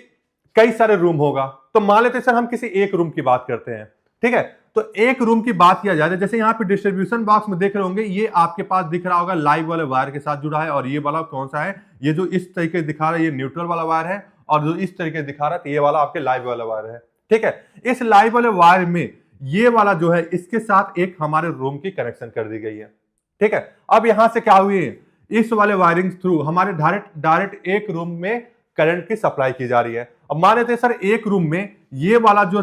कई सारे रूम होगा। तो मान लेते हैं सर हम किसी एक रूम की बात करते हैं। ठीक है, तो एक रूम की बात किया जाए, जैसे यहां पे डिस्ट्रीब्यूशन बॉक्स में देख रहे होंगे, ये आपके पास दिख रहा होगा लाइव वाले वायर के साथ जुड़ा है, और ये वाला कौन सा है, ये जो इस तरीके दिखा रहा है ये न्यूट्रल वाला वायर है, और जो इस तरीके दिखा रहा है ये वाला आपके लाइव वाला वायर है। ठीक है, इस लाइव वाले वायर में ये वाला जो है इसके साथ एक हमारे रूम की कनेक्शन कर दी गई है। ठीक है, अब यहां से क्या हुई है, इस वाले वायरिंग थ्रू हमारे डायरेक्ट एक रूम में करंट की सप्लाई की जा रही है। अब मान लेते हैं सर एक रूम में ये वाला जो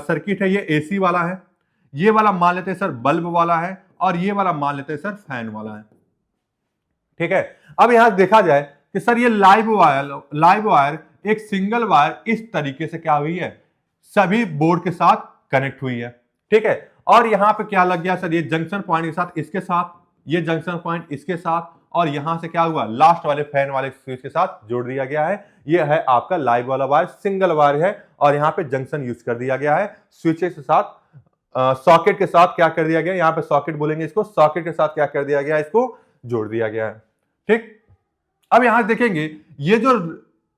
सर्किट है ये एसी वाला है, ये वाला मान लेते हैं सर बल्ब वाला है, और ये वाला मान लेते हैं सर फैन वाला है। ठीक है, अब यहां देखा जाए कि सर ये लाइव वायर एक सिंगल वायर इस तरीके से क्या हुई है, सभी बोर्ड के साथ कनेक्ट हुई है। ठीक है, और यहां पे क्या लग गया सर, ये जंक्शन पॉइंट के साथ इसके साथ, ये जंक्शन पॉइंट इसके साथ, और यहां से क्या हुआ लास्ट वाले फैन वाले स्विच के साथ जोड़ दिया गया है। ये है आपका लाइव वाला वायर, सिंगल वायर है, और यहां पे जंक्शन यूज कर दिया गया है स्विचेस के साथ, सॉकेट के साथ क्या कर दिया गया, यहां पे सॉकेट बोलेंगे इसको, सॉकेट के साथ क्या कर दिया गया, इसको जोड़ दिया गया है। ठीक, अब यहां देखेंगे ये जो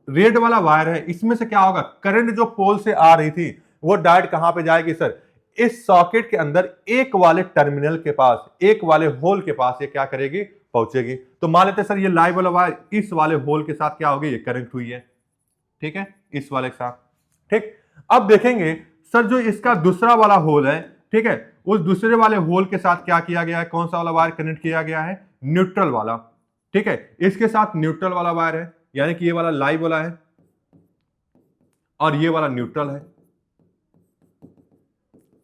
रेड वाला वायर है इसमें से क्या होगा, करंट जो पोल से आ रही थी वो डायरेक्ट कहां पे जाएगी सर, इस सॉकेट के अंदर एक वाले टर्मिनल के पास, एक वाले होल के पास ये क्या करेगी, पहुंचेगी। तो मान लेते हैं सर ये लाइव वाला वायर इस वाले होल के साथ क्या होगी, ये कनेक्ट हुई है। ठीक है, इस वाले के साथ। ठीक, अब देखेंगे सर जो इसका दूसरा वाला होल है, ठीक है, उस दूसरे वाले होल के साथ क्या किया गया है, कौन सा वाला वायर कनेक्ट किया गया है, न्यूट्रल वाला। ठीक है, इसके साथ न्यूट्रल वाला वायर है, यानी कि ये वाला लाइव वाला है और ये वाला न्यूट्रल है।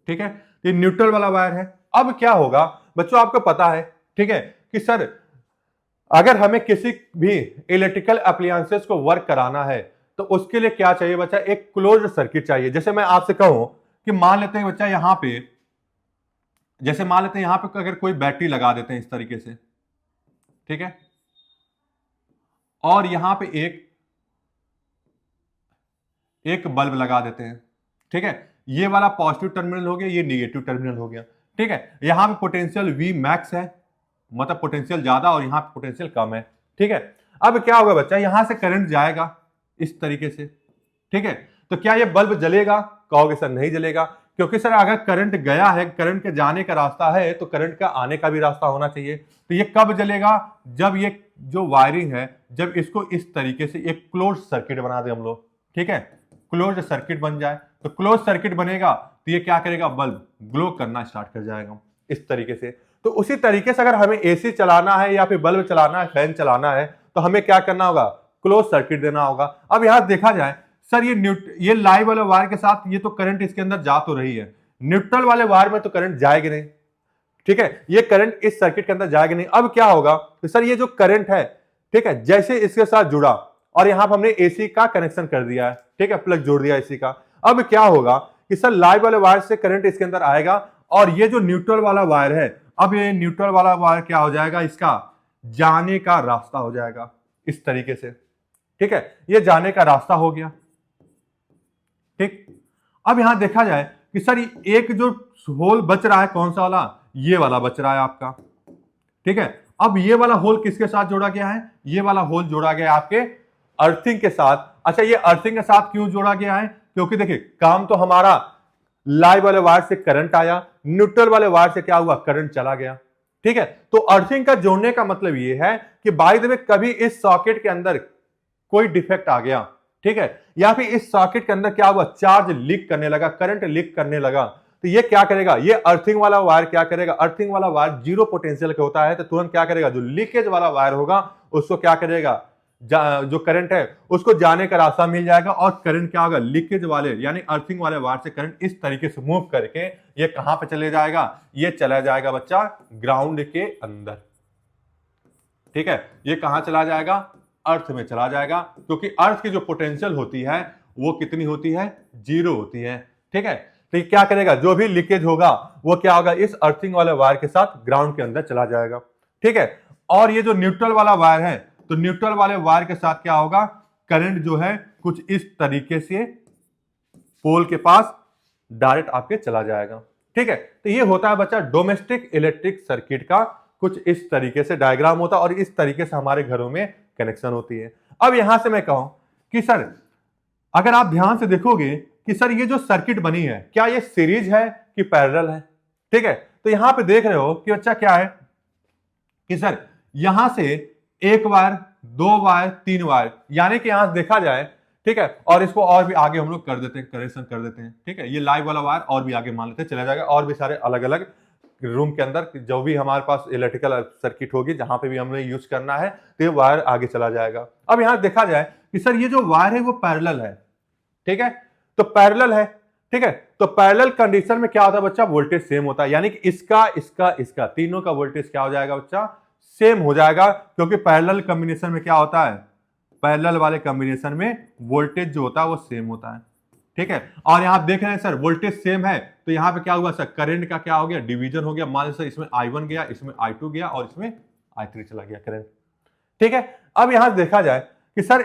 ठीक है, ये न्यूट्रल वाला वायर है। अब क्या होगा बच्चों, आपको पता है ठीक है कि सर अगर हमें किसी भी इलेक्ट्रिकल अप्लायंसेस को वर्क कराना है तो उसके लिए क्या चाहिए बच्चा, एक क्लोज्ड सर्किट चाहिए। जैसे मैं आपसे कहूं कि मान लेते हैं बच्चा यहां पे, जैसे मान लेते हैं यहां पे अगर कोई बैटरी लगा देते हैं इस तरीके से, ठीक है, और यहां पे एक बल्ब लगा देते हैं। ठीक है, ये वाला पॉजिटिव टर्मिनल हो गया, ये निगेटिव टर्मिनल हो गया। ठीक है, यहां पे पोटेंशियल V मैक्स है, मतलब पोटेंशियल ज्यादा, और यहां पे पोटेंशियल कम है। ठीक है, अब क्या होगा बच्चा, यहां से करंट जाएगा इस तरीके से। ठीक है, तो क्या ये बल्ब जलेगा, कहोगे सर नहीं जलेगा, क्योंकि सर अगर करंट गया है, करंट के जाने का रास्ता है तो करंट का आने का भी रास्ता होना चाहिए। तो ये कब जलेगा, जब ये जो वायरिंग है, जब इसको इस तरीके से एक क्लोज सर्किट बना दे हम लोग। ठीक है, क्लोज सर्किट बन जाए, तो क्लोज सर्किट बनेगा तो ये क्या करेगा, बल्ब ग्लो करना स्टार्ट कर जाएगा इस तरीके से। तो उसी तरीके से अगर हमें एसी चलाना है या फिर बल्ब चलाना है, फैन चलाना है, तो हमें क्या करना होगा, क्लोज सर्किट देना होगा। अब यहां देखा जाए सर ये लाइव वाले वायर के साथ ये तो करंट इसके अंदर जा तो रही है, न्यूट्रल वाले वायर में तो करंट जाएगी नहीं। ठीक है, ये करंट इस सर्किट के अंदर जाएगी नहीं। अब क्या होगा तो सर ये जो करंट है, ठीक है, जैसे इसके साथ जुड़ा और यहां पर हमने एसी का कनेक्शन कर दिया है, ठीक है, प्लग जोड़ दिया एसी का। अब क्या होगा कि सर लाइव वाले वायर से करंट इसके अंदर आएगा, और ये जो न्यूट्रल वाला वायर है, अब ये न्यूट्रल वाला वायर क्या हो जाएगा, इसका जाने का रास्ता हो जाएगा इस तरीके से। ठीक है, ये जाने का रास्ता हो गया। ठीक, अब यहां देखा जाए कि सर एक जो होल बच रहा है, कौन सा वाला, ये वाला बच रहा है आपका। ठीक है, अब ये वाला होल किसके साथ जोड़ा गया है? ये वाला होल जोड़ा गया है आपके अर्थिंग के साथ। अच्छा, ये अर्थिंग के साथ क्यों जोड़ा गया है? क्योंकि देखिए काम तो हमारा लाइव वाले वायर से करंट आया, न्यूट्रल वाले वायर से क्या हुआ? करंट चला गया। ठीक है, तो अर्थिंग का जोड़ने का मतलब ये है कि बाय द वे कभी इस सॉकेट के अंदर कोई डिफेक्ट आ गया, ठीक है, या फिर इस सॉकेट के अंदर क्या हुआ? चार्ज लीक करने लगा, करंट लीक करने लगा, तो ये क्या करेगा? ये अर्थिंग वाला वायर क्या करेगा? अर्थिंग वाला वायर जीरो पोटेंशियल का होता है, तो तुरंत क्या करेगा? जो लीकेज वाला वायर होगा उसको क्या करेगा? जो करंट है उसको जाने का रास्ता मिल जाएगा, और करंट क्या होगा? लीकेज वाले यानी अर्थिंग वाले वायर से करंट इस तरीके से मूव करके ये कहां पे चले जाएगा? ये चला जाएगा बच्चा ग्राउंड के अंदर। ठीक है, ये कहां चला जाएगा? अर्थ में चला जाएगा, क्योंकि अर्थ की जो पोटेंशियल होती है वो कितनी होती है? जीरो होती है। ठीक है, तो ये क्या करेगा? जो भी लीकेज होगा वो क्या होगा? इस अर्थिंग वाले वायर के साथ ग्राउंड के अंदर चला जाएगा। ठीक है, और ये जो न्यूट्रल वाला वायर है, तो न्यूट्रल वाले वायर के साथ क्या होगा? करंट जो है कुछ इस तरीके से पोल के पास डायरेक्ट आपके चला जाएगा। ठीक है, तो ये होता है बच्चा डोमेस्टिक इलेक्ट्रिक सर्किट का कुछ इस तरीके से डायग्राम होता है, और इस तरीके से हमारे घरों में कनेक्शन होती है। अब यहां से मैं कहूं कि सर अगर आप ध्यान से देखोगे कि सर ये जो सर्किट बनी है क्या ये सीरीज है कि पैरेलल है? ठीक है, तो यहां पे देख रहे हो कि बच्चा क्या है कि सर यहां से एक वायर, दो वायर, तीन वायर, यानी कि यहां से देखा जाए, ठीक है, और इसको और भी आगे हम लोग कर देते हैं, करेक्शन कर देते हैं। ठीक है, ये लाइव वाला वायर और भी आगे मान लेते हैं चला जाएगा, और भी सारे अलग अलग रूम के अंदर जो भी हमारे पास इलेक्ट्रिकल सर्किट होगी जहां पे भी हमने यूज करना है, तो ये वायर आगे चला जाएगा। अब यहां देखा जाए कि सर ये जो वायर है वो पैरेलल है। ठीक है, तो पैरेलल है। ठीक है, तो पैरेलल कंडीशन में क्या होता है बच्चा? वोल्टेज सेम होता है, यानी कि इसका इसका इसका तीनों का वोल्टेज क्या हो जाएगा बच्चा? सेम हो जाएगा, क्योंकि पैरेलल कॉम्बिनेशन में क्या होता है? पैरेलल वाले कॉम्बिनेशन में वोल्टेज जो होता है वो सेम होता है। ठीक है, और यहां देख रहे हैं सर वोल्टेज सेम है, तो यहां पे क्या हुआ सर? करंट का क्या हो गया? डिवीजन हो गया। मान लीजिए इसमें I1 गया, इसमें I2 गया, और इसमें I3 चला गया करंट। ठीक है, अब यहां देखा जाए कि सर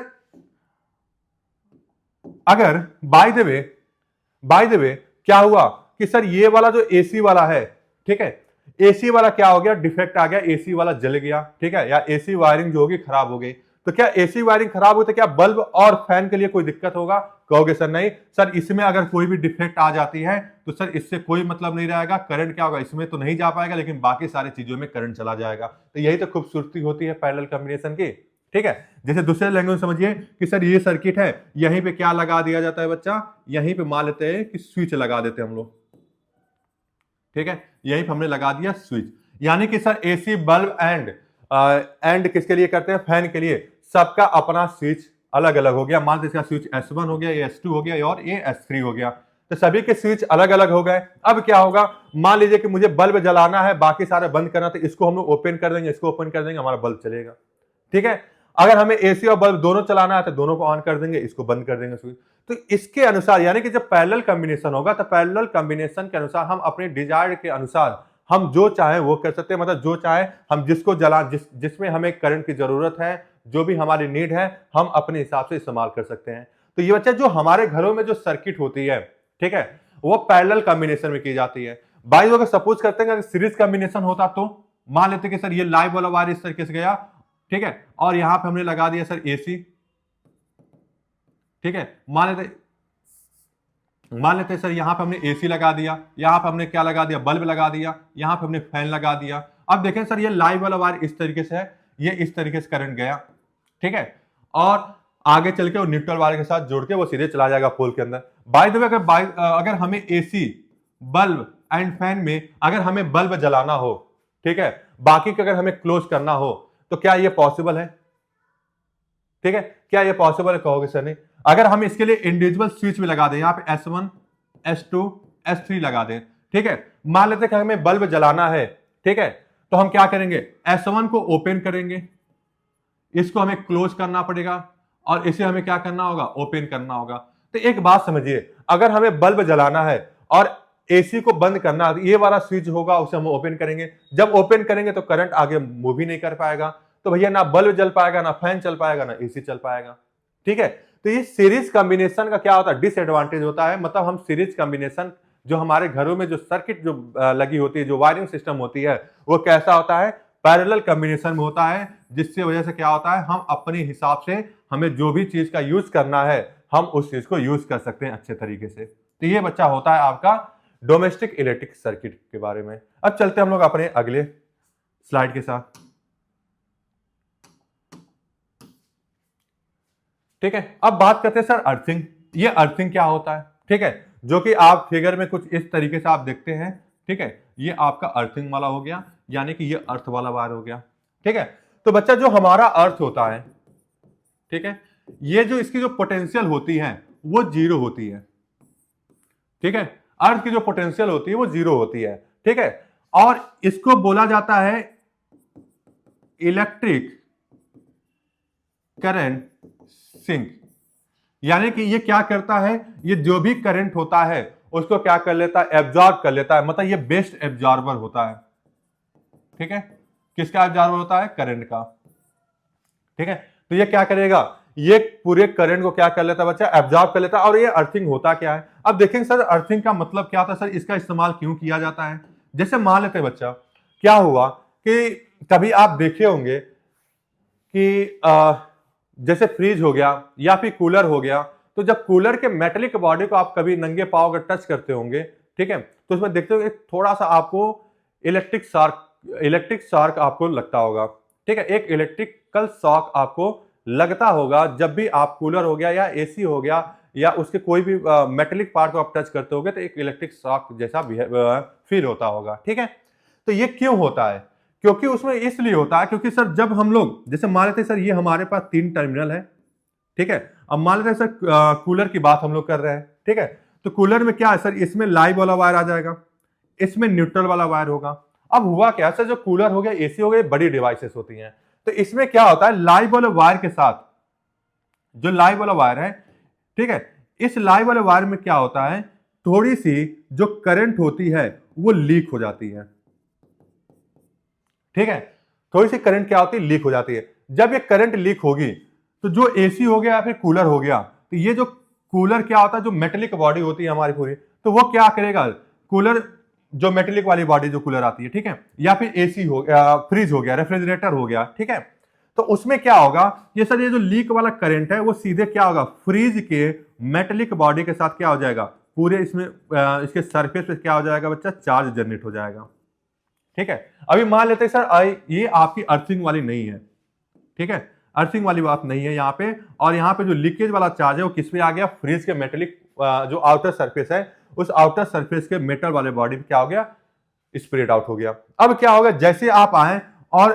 अगर बाय द वे क्या हुआ कि सर ये वाला जो एसी वाला है, ठीक है, एसी वाला क्या हो गया? डिफेक्ट आ गया, एसी वाला जल गया। ठीक है, या एसी वायरिंग जो होगी खराब हो गई, तो क्या एसी वायरिंग खराब हुई तो क्या बल्ब और फैन के लिए कोई दिक्कत होगा? कहोगे सर नहीं सर, इसमें अगर कोई भी डिफेक्ट आ जाती है तो सर इससे कोई मतलब नहीं रहेगा, करंट क्या होगा? इसमें तो नहीं जा पाएगा, लेकिन बाकी सारी चीजों में करंट चला जाएगा। तो यही तो खूबसूरती होती है पैरेलल कॉम्बिनेशन की। ठीक है, जैसे दूसरे लैंग्वेज समझिए कि सर ये सर्किट है, यहीं पे क्या लगा दिया जाता है बच्चा? यहीं पे मान लेते हैं कि स्विच लगा देते हैं हम लोग। ठीक है, यहीं पे हमने लगा दिया स्विच, यानी कि सर एसी बल्ब एंड किसके लिए करते हैं? फैन के लिए। सबका अपना स्विच अलग अलग हो गया। मान लीजिए इसका स्विच S1 हो गया, ये S2 हो गया, और ये S3 हो गया, तो सभी के स्विच अलग अलग हो गए। अब क्या होगा? मान लीजिए कि मुझे बल्ब जलाना है, बाकी सारे बंद करना, तो इसको हम लोग ओपन कर देंगे, इसको ओपन कर देंगे, हमारा बल्ब चलेगा। ठीक है, अगर हमें एसी और बल्ब दोनों चलाना है तो दोनों को ऑन कर देंगे, इसको बंद कर देंगे स्विच। तो इसके अनुसार यानी कि जब पैरेलल कॉम्बिनेशन होगा तो पैरेलल कॉम्बिनेशन के अनुसार हम अपने डिजायर के अनुसार हम जो चाहे वो कर सकते हैं, मतलब जो चाहे हम जिसको जिसमें हमें करंट की जरूरत है, जो भी हमारी नीड है, हम अपने हिसाब से इस्तेमाल कर सकते हैं। तो ये बच्चा जो हमारे घरों में जो सर्किट होती है, ठीक है, वो पैरेलल कॉम्बिनेशन में की जाती है। बाई अगर सपोज करते हैं कि सीरीज कॉम्बिनेशन होता तो मान लेते कि सर ये लाइव वाला वायर इस तरीके से गया, ठीक है, और यहां पे हमने लगा दिया सर एसी। ठीक है, मान लेते सर यहां पे हमने एसी लगा दिया, यहां पे हमने क्या लगा दिया? बल्ब लगा दिया, यहां पे हमने फैन लगा दिया। अब देखें सर ये लाइव वाला वायर इस तरीके से है, ये इस तरीके से करंट गया, ठीक है, और आगे चल के वो न्यूट्रल वायर के साथ जोड़ के वो सीधे चला जाएगा पोल के अंदर। बाय द वे अगर हमें एसी बल्ब एंड फैन में अगर हमें बल्ब जलाना हो, ठीक है, बाकी का अगर हमें क्लोज करना हो, तो क्या ये पॉसिबल है? ठीक है, क्या ये पॉसिबल है? कहोगे सर नहीं। अगर हम इसके लिए इंडिविजुअल स्विच भी लगा दें, यहां पे S1 S2 S3 लगा दें, ठीक है, मान लेते हैं कि हमें बल्ब जलाना है, ठीक है, तो हम क्या करेंगे? S1 को ओपन करेंगे, इसको हमें क्लोज करना पड़ेगा, और इसे हमें क्या करना होगा? ओपन करना होगा। तो एक बात समझिए, अगर हमें बल्ब जलाना है और एसी को बंद करना, ये वाला स्विच होगा, उसे हम ओपन करेंगे। जब ओपन करेंगे तो करंट आगे मूव ही नहीं कर पाएगा, तो भैया ना बल्ब जल पाएगा, ना फैन चल पाएगा, ना एसी चल पाएगा। ठीक है, तो ये सीरीज कॉम्बिनेशन का क्या होता है? डिसएडवांटेज होता है। मतलब हम सीरीज कॉम्बिनेशन जो हमारे घरों में जो सर्किट जो लगी होती है, जो वायरिंग सिस्टम होती है, वो कैसा होता है? पैरेलल कॉम्बिनेशन में होता है, जिसकी वजह से क्या होता है, हम अपने हिसाब से हमें जो भी चीज का यूज करना है हम उस चीज को यूज कर सकते हैं अच्छे तरीके से। तो ये बच्चा होता है आपका डोमेस्टिक इलेक्ट्रिक सर्किट के बारे में। अब चलते हम लोग अपने अगले स्लाइड के साथ। ठीक है, अब बात करते हैं सर अर्थिंग। ये अर्थिंग क्या होता है? ठीक है, जो कि आप फिगर में कुछ इस तरीके से आप देखते हैं। ठीक है, ये आपका अर्थिंग वाला हो गया, यानी कि ये अर्थ वाला वायर हो गया। ठीक है, तो बच्चा जो हमारा अर्थ होता है, ठीक है, ये जो इसकी जो पोटेंशियल होती है वो जीरो होती है। ठीक है, अर्थ की जो पोटेंशियल होती है वो जीरो होती है। ठीक है, और इसको बोला जाता है इलेक्ट्रिक करंट सिंक। यानी कि ये क्या करता है, ये जो भी करंट होता है उसको क्या कर लेता है, एब्जॉर्ब कर लेता है। मतलब ये बेस्ट एब्जॉर्बर होता है। ठीक है, किसका एब्जॉर्बर होता है? करंट का। ठीक है, तो ये क्या करेगा, ये पूरे करंट को क्या कर लेता है बच्चा, एब्जॉर्ब कर लेता है। और ये अर्थिंग होता क्या है, अब देखेंगे सर अर्थिंग का मतलब क्या होता है, सर इसका इस्तेमाल क्यों किया जाता है। जैसे मान लेते हैं बच्चा, क्या हुआ कि कभी आप देखे होंगे कि जैसे फ्रिज हो गया या फिर कूलर हो गया, तो जब कूलर के मेटेलिक बॉडी को आप कभी नंगे पांव अगर टच करते होंगे, ठीक है, तो उसमें देखते हो एक थोड़ा सा आपको इलेक्ट्रिक शॉक आपको लगता होगा। ठीक है, एक इलेक्ट्रिकल शॉक आपको लगता होगा जब भी आप कूलर हो गया या एसी हो गया या उसके कोई भी मेटेलिक पार्ट को आप टच करते होगे तो एक इलेक्ट्रिक शॉक जैसा फील होता होगा। ठीक है, तो ये क्यों होता है, क्योंकि उसमें इसलिए होता है क्योंकि सर जब हम लोग जैसे मान लेते हैं सर ये हमारे पास 3 टर्मिनल है। ठीक है, अब मान लेते हैं सर कूलर की बात हम लोग कर रहे हैं। ठीक है, तो कूलर में क्या है सर, इसमें लाइव वाला वायर आ जाएगा, इसमें न्यूट्रल वाला वायर होगा। अब हुआ क्या सर, जो कूलर हो गया एसी हो गया बड़ी डिवाइसेस होती हैं, तो इसमें क्या होता है लाइव वाले वायर के साथ जो लाइव वाला वायर है, ठीक है, इस लाइव वाले वायर में क्या होता है, थोड़ी सी जो करंट होती है वो लीक हो जाती है। ठीक है, थोड़ी सी करंट क्या होती है, लीक हो जाती है। जब ये करंट लीक होगी तो जो एसी हो गया या फिर कूलर हो गया, तो ये जो कूलर क्या होता है, जो मेटेलिक बॉडी होती है हमारी पूरी, तो वो क्या करेगा, कूलर जो मेटेलिक वाली बॉडी जो कूलर आती है, ठीक है, या फिर एसी हो गया, फ्रिज हो गया, रेफ्रिजरेटर हो गया, ठीक है, तो उसमें क्या होगा, ये सर ये जो लीक वाला करंट है वो सीधे क्या होगा, फ्रिज के मेटेलिक बॉडी के साथ क्या हो जाएगा, पूरे इसमें इसके सरफेस पे क्या हो जाएगा बच्चा, चार्ज जनरेट हो जाएगा। ठीक है, अभी मान लेते हैं सर ये आपकी अर्थिंग वाली नहीं है। ठीक है, अर्थिंग वाली बात नहीं है यहाँ पे, और यहाँ पे जो लीकेज वाला चार्ज है वो किस पे आ गया, फ्रिज के मेटेलिक जो आउटर सरफेस है उस आउटर सरफेस के मेटल वाले बॉडी में क्या हो गया, स्प्रेड आउट हो गया। अब क्या होगा, जैसे आप आए और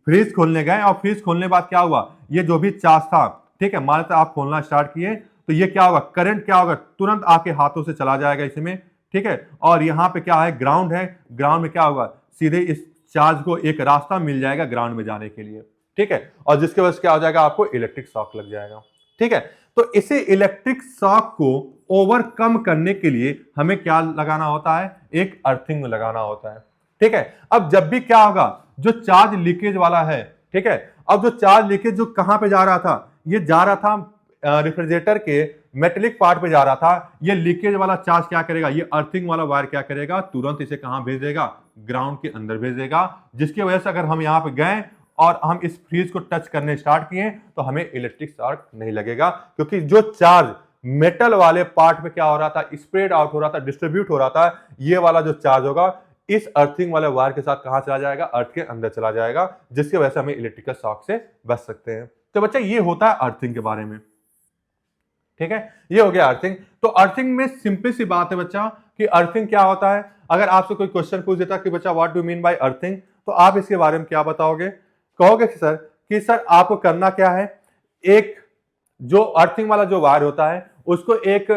फ्रिज खोलने गए और फ्रिज खोलने के बाद क्या हुआ, ये जो भी चार्ज था, ठीक है, मान लेते आप खोलना स्टार्ट किए तो ये क्या होगा, करंट क्या होगा, तुरंत आके हाथों से चला जाएगा इसमें। ठीक है, और यहाँ पे क्या है, ग्राउंड है, ग्राउंड में क्या होगा, सीधे इस चार्ज को एक रास्ता मिल जाएगा ग्राउंड में जाने के लिए। ठीक है, और जिसके वजह से क्या हो जाएगा, आपको इलेक्ट्रिक शॉक लग जाएगा। ठीक है, तो इसे इलेक्ट्रिक शॉक को ओवरकम करने के लिए हमें क्या लगाना होता है, एक अर्थिंग लगाना होता है। ठीक है, अब जब भी क्या होगा, जो चार्ज लीकेज वाला है, ठीक है, अब जो चार्ज लीकेज जो कहां पे जा रहा था, ये जा रहा था रेफ्रिजरेटर के मेटेलिक पार्ट पे जा रहा था, ये लीकेज वाला चार्ज क्या करेगा, ये अर्थिंग वाला वायर क्या करेगा, तुरंत इसे कहां भेज देगा, ग्राउंड के अंदर भेज देगा। जिसकी वजह से अगर हम यहां पे गए और हम इस फ्रीज को टच करने स्टार्ट किए तो हमें इलेक्ट्रिक शॉक नहीं लगेगा, क्योंकि जो चार्ज मेटल वाले पार्ट में क्या हो रहा था, स्प्रेड आउट हो रहा था, डिस्ट्रीब्यूट हो रहा था, ये वाला जो चार्ज होगा इस अर्थिंग वाले वायर के साथ कहां चला जाएगा, अर्थ के अंदर चला जाएगा, जिसकी वजह से हमें इलेक्ट्रिकल शॉक से बच सकते हैं। तो बच्चा ये होता है अर्थिंग के बारे में। ठीक है, ये हो गया अर्थिंग। तो अर्थिंग में सिंपल सी बात है बच्चा कि अर्थिंग क्या होता है। अगर आपसे कोई क्वेश्चन पूछ देता कि बच्चा what do mean by earthing, तो आप इसके बारे में क्या बताओगे, कहोगे कि सर आपको करना क्या है, एक जो अर्थिंग वाला जो वायर होता है उसको एक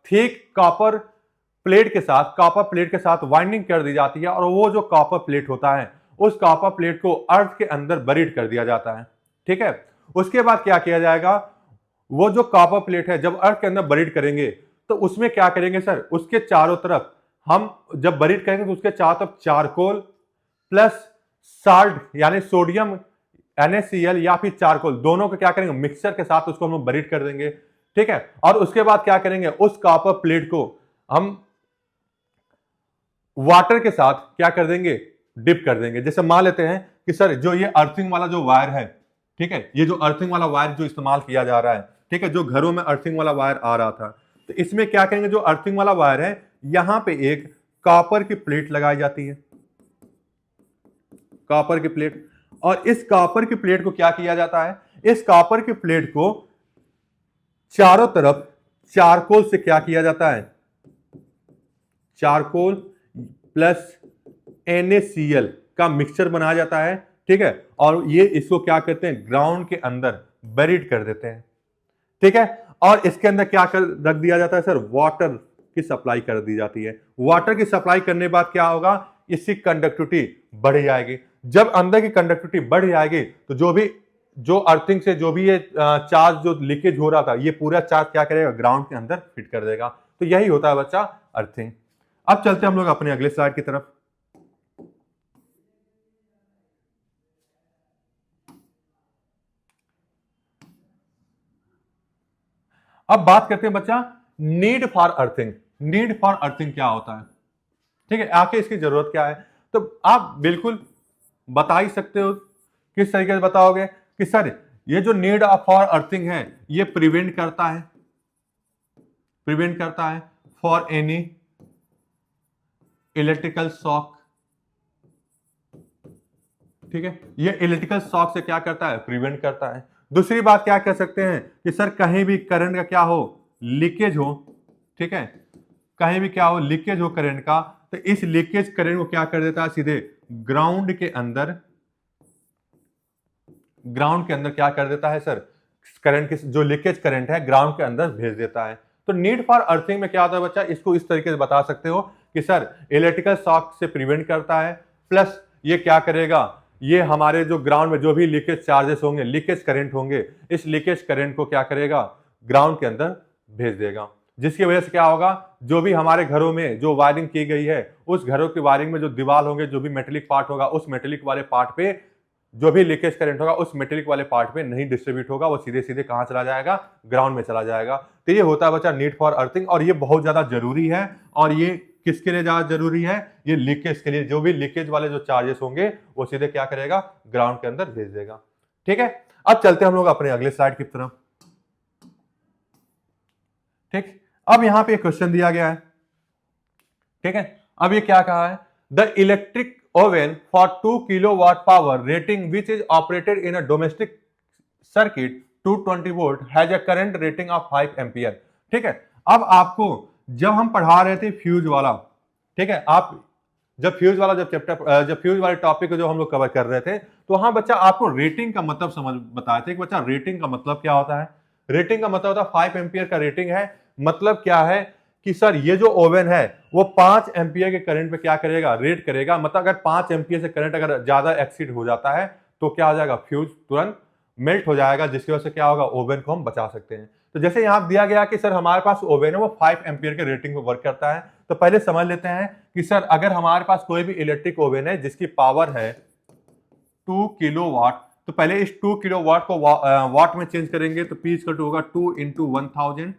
थिक कॉपर प्लेट के साथ वाइंडिंग कर दी जाती है, और वो जो कॉपर प्लेट होता है उस कॉपर प्लेट को अर्थ के अंदर बरीड कर दिया जाता है। ठीक है, उसके बाद क्या किया जाएगा, वो जो कॉपर प्लेट है जब अर्थ के अंदर बरीड करेंगे तो उसमें क्या करेंगे सर, उसके चारों तरफ हम जब बरीड करेंगे तो उसके चारों तरफ चारकोल प्लस साल्ट यानी सोडियम NaCl या फिर चारकोल दोनों को क्या करेंगे, मिक्सचर के साथ उसको हम बरीड कर देंगे। ठीक है, और उसके बाद क्या करेंगे, उस कॉपर प्लेट को हम वाटर के साथ क्या कर देंगे, डिप कर देंगे। जैसे मान लेते हैं कि सर जो ये अर्थिंग वाला जो वायर है, ठीक है, ये जो अर्थिंग वाला वायर जो इस्तेमाल किया जा रहा है, ठीक है, जो घरों में अर्थिंग वाला वायर आ रहा था, तो इसमें क्या करेंगे, जो अर्थिंग वाला वायर है यहां पे एक कॉपर की प्लेट लगाई जाती है, कॉपर की प्लेट। और इस कॉपर की प्लेट को क्या किया जाता है, इस कॉपर की प्लेट को चारों तरफ चारकोल से क्या किया जाता है, चारकोल प्लस NaCl का मिक्सचर बनाया जाता है, ठीक है, और ये इसको क्या करते हैं, ग्राउंड के अंदर बेरिड कर देते हैं, ठीक है। और इसके अंदर क्या कर रख दिया जाता है सर, वाटर की सप्लाई कर दी जाती है। वाटर की सप्लाई करने के बाद क्या होगा, इसकी कंडक्टिविटी बढ़ जाएगी। जब अंदर की कंडक्टिविटी बढ़ जाएगी तो जो अर्थिंग से जो भी ये चार्ज जो लीकेज हो रहा था, ये पूरा चार्ज क्या करेगा, ग्राउंड के अंदर फिट कर देगा। तो यही होता है बच्चा अर्थिंग। अब चलते हैं हम लोग अपने अगले स्लाइड की तरफ। अब बात करते हैं बच्चा need for earthing. Need for earthing क्या होता है, ठीक है, आके इसकी जरूरत क्या है। तो आप बिल्कुल बता ही सकते हो, किस तरीके से बताओगे कि सर ये जो नीड फॉर अर्थिंग है ये प्रिवेंट करता है फॉर एनी इलेक्ट्रिकल शॉक, ठीक है, ये इलेक्ट्रिकल शॉक से क्या करता है, प्रिवेंट करता है। दूसरी बात क्या कह सकते हैं कि सर कहीं भी करंट का क्या हो, लीकेज हो, ठीक है, कहीं भी क्या हो, लीकेज हो करंट का, तो इस लीकेज करंट को क्या कर देता है, सीधे ग्राउंड के अंदर क्या कर देता है सर, करंट की जो लीकेज करंट है ग्राउंड के अंदर भेज देता है। तो नीड फॉर अर्थिंग में क्या होता है बच्चा, इसको इस तरीके से बता सकते हो कि सर इलेक्ट्रिकल शॉक से प्रिवेंट करता है, प्लस ये क्या करेगा, ये हमारे जो ग्राउंड में जो भी लीकेज चार्जेस होंगे, लीकेज करंट होंगे, इस लीकेज करंट को क्या करेगा, ग्राउंड के अंदर भेज देगा। जिसकी वजह से क्या होगा, जो भी हमारे घरों में जो वायरिंग की गई है, उस घरों की वायरिंग में जो दीवार होंगे, जो भी मेटेलिक पार्ट होगा, उस मेटेलिक वाले पार्ट पे जो भी लीकेज करंट होगा उस मेटेलिक वाले पार्ट पे नहीं डिस्ट्रीब्यूट होगा, वो सीधे सीधे कहां चला जाएगा, ग्राउंड में चला जाएगा। तो ये होता है बच्चा नीड फॉर अर्थिंग, और ये बहुत ज्यादा जरूरी है। और ये किसके लिए ज्यादा जरूरी है, ये लीकेज के लिए, जो भी लीकेज वाले जो चार्जेस होंगे वो सीधे क्या करेगा, ग्राउंड के अंदर भेज देगा, ठीक है। अब चलते हैं हम लोग अपने अगले स्लाइड की तरफ, ठीक। अब यहां पे क्वेश्चन दिया गया है, ठीक है। अब ये क्या कहा है, the electric oven for 2 kilowatt power rating which is operated in a domestic circuit 220 volt has a current rating of 5 ampere, ठीक है। अब आपको जब हम पढ़ा रहे थे फ्यूज वाला, ठीक है, आप जब फ्यूज वाले टॉपिक को जो हम लोग कवर कर रहे थे, तो वहां बच्चा आपको रेटिंग का मतलब समझ बताया था कि बच्चा रेटिंग का मतलब क्या होता है। रेटिंग का मतलब होता है 5 एम्पियर का रेटिंग है, मतलब क्या है कि सर ये जो ओवन है वो 5 एम्पियर के करंट पे क्या करेगा, रेट करेगा। मतलब अगर 5 एम्पियर से करंट अगर ज्यादा एक्सीड हो जाता है तो क्या हो जाएगा, फ्यूज तुरंत मेल्ट हो जाएगा, जिसकी वजह से क्या होगा, ओवन को हम बचा सकते हैं। तो जैसे यहां दिया गया कि सर हमारे पास ओवन है वो 5 एम्पियर के रेटिंग पे वर्क करता है। तो पहले समझ लेते हैं कि सर अगर हमारे पास कोई भी इलेक्ट्रिक ओवन है जिसकी पावर है 2 किलोवाट, तो पहले इस 2 किलोवाट को वाट में चेंज करेंगे, तो P इक्वल टू होगा 2 इंटू 1000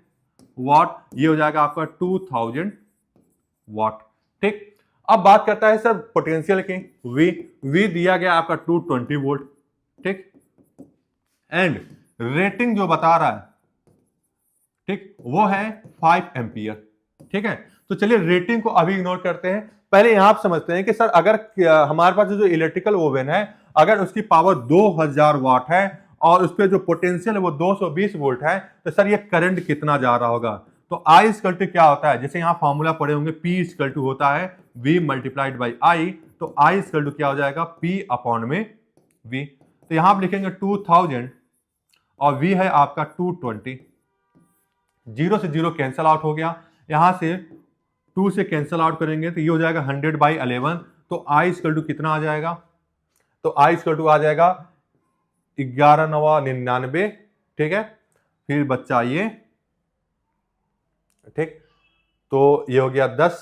वाट, ये हो जाएगा आपका 2000 वाट, ठीक। अब बात करता है सर पोटेंशियल की, V दिया गया आपका 220 वोल्ट, ठीक, एंड रेटिंग जो बता रहा है, ठीक, वो है 5 एम्पियर, ठीक है। तो चलिए रेटिंग को अभी इग्नोर करते हैं, पहले यहां आप समझते हैं कि सर अगर हमारे पास जो इलेक्ट्रिकल ओवन है अगर उसकी पावर 2000 वाट है और उस पर जो पोटेंशियल है वो 220 वोल्ट है, तो सर ये करंट कितना जा रहा होगा। तो I इक्वल टू क्या होता है, जैसे यहां फॉर्मूला पढ़े होंगे, P इक्वल टू होता है V मल्टीप्लाइड बाई I, तो I इक्वल टू क्या हो जाएगा, P अपॉन में V। तो यहां आप लिखेंगे 2000 और V है आपका 220, 0 से 0 कैंसल आउट हो गया, यहां से 2 से कैंसल आउट करेंगे तो ये हो जाएगा 100/11, तो I इक्वल टू कितना आ जाएगा, तो I इक्वल टू आ जाएगा 11×9=99, ठीक है। फिर बच्चा ये, ठीक, तो ये हो गया 10,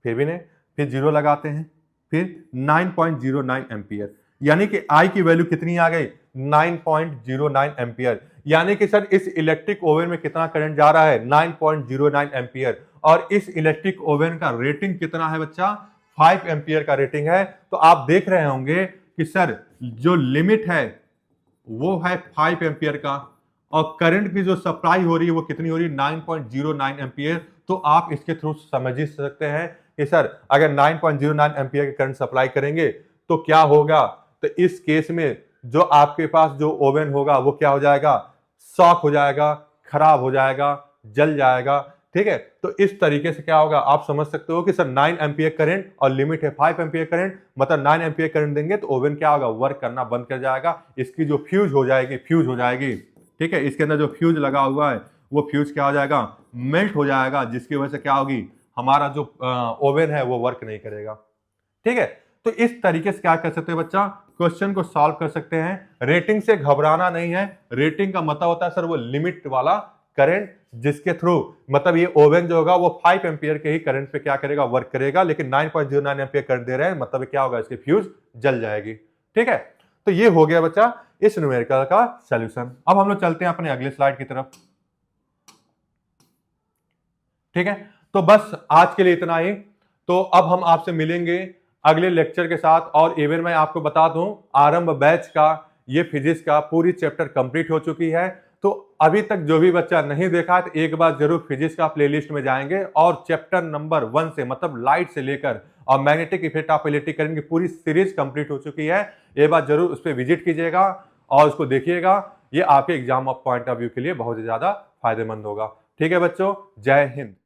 फिर भी नहीं, फिर 0 लगाते हैं, फिर 9.09 एम्पियर, यानी कि I की वैल्यू कितनी आ गई, 9.09 एम्पियर। यानी कि सर इस इलेक्ट्रिक ओवन में कितना करंट जा रहा है, 9.09 एम्पियर, और इस इलेक्ट्रिक ओवन का रेटिंग कितना है बच्चा, 5 एम्पियर का रेटिंग है। तो आप देख रहे होंगे कि सर जो लिमिट है वो है 5 एम्पियर का, और करंट की जो सप्लाई हो रही है वो कितनी हो रही है, 9.09 एम्पियर। तो आप इसके थ्रू समझ ही सकते हैं कि सर अगर 9.09 एम्पियर के करंट सप्लाई करेंगे तो क्या होगा। तो इस केस में जो आपके पास जो ओवन होगा वो क्या हो जाएगा, शॉक हो जाएगा, खराब हो जाएगा, जल जाएगा। ठीक है, तो इस तरीके से क्या होगा आप समझ सकते हो कि सर 9 एम्पियर करंट और लिमिट है 5 एम्पियर करंट, मतलब 9 एम्पियर करंट देंगे तो ओवन क्या होगा, वर्क करना बंद कर जाएगा। इसकी जो फ्यूज हो जाएगी। ठीक है, इसके अंदर जो फ्यूज लगा हुआ है वो फ्यूज क्या हो जाएगा, मेल्ट हो जाएगा, जिसकी वजह से क्या होगी, हमारा जो ओवन है वो वर्क नहीं करेगा। ठीक है, तो इस तरीके से क्या कर सकते हैं बच्चा, क्वेश्चन को सॉल्व कर सकते हैं। रेटिंग से घबराना नहीं है। रेटिंग का मतलब होता है सर वो लिमिट वाला करंट, जिसके थ्रू मतलब ये ओवन जो होगा वो 5 एम्पियर के ही करंट पे क्या करेगा, वर्क करेगा, लेकिन 9.09 एम्पियर करंट दे रहे हैं, मतलब क्या होगा, इसकी फ्यूज जल जाएगी। ठीक है, तो ये हो गया बच्चा इस न्यूमेरिकल का सॉल्यूशन। अब हम लोग चलते हैं अपने अगले स्लाइड की तरफ। ठीक है, तो बस आज के लिए इतना ही। तो अब हम आपसे मिलेंगे अगले लेक्चर के साथ। और इवन मैं आपको बता दूं, आरंभ बैच का ये फिजिक्स का पूरी चैप्टर कंप्लीट हो चुकी है। तो अभी तक जो भी बच्चा नहीं देखा है तो एक बार जरूर फिजिक्स का प्लेलिस्ट में जाएंगे और चैप्टर नंबर 1 से मतलब लाइट से लेकर और magnetic effect of electric current की पूरी सीरीज कंप्लीट हो चुकी है। एक बार जरूर उस पर विजिट कीजिएगा और उसको देखिएगा। ये आपके एग्जाम पॉइंट ऑफ व्यू के लिए बहुत ही ज्यादा फायदेमंद होगा। ठीक है बच्चों, जय हिंद।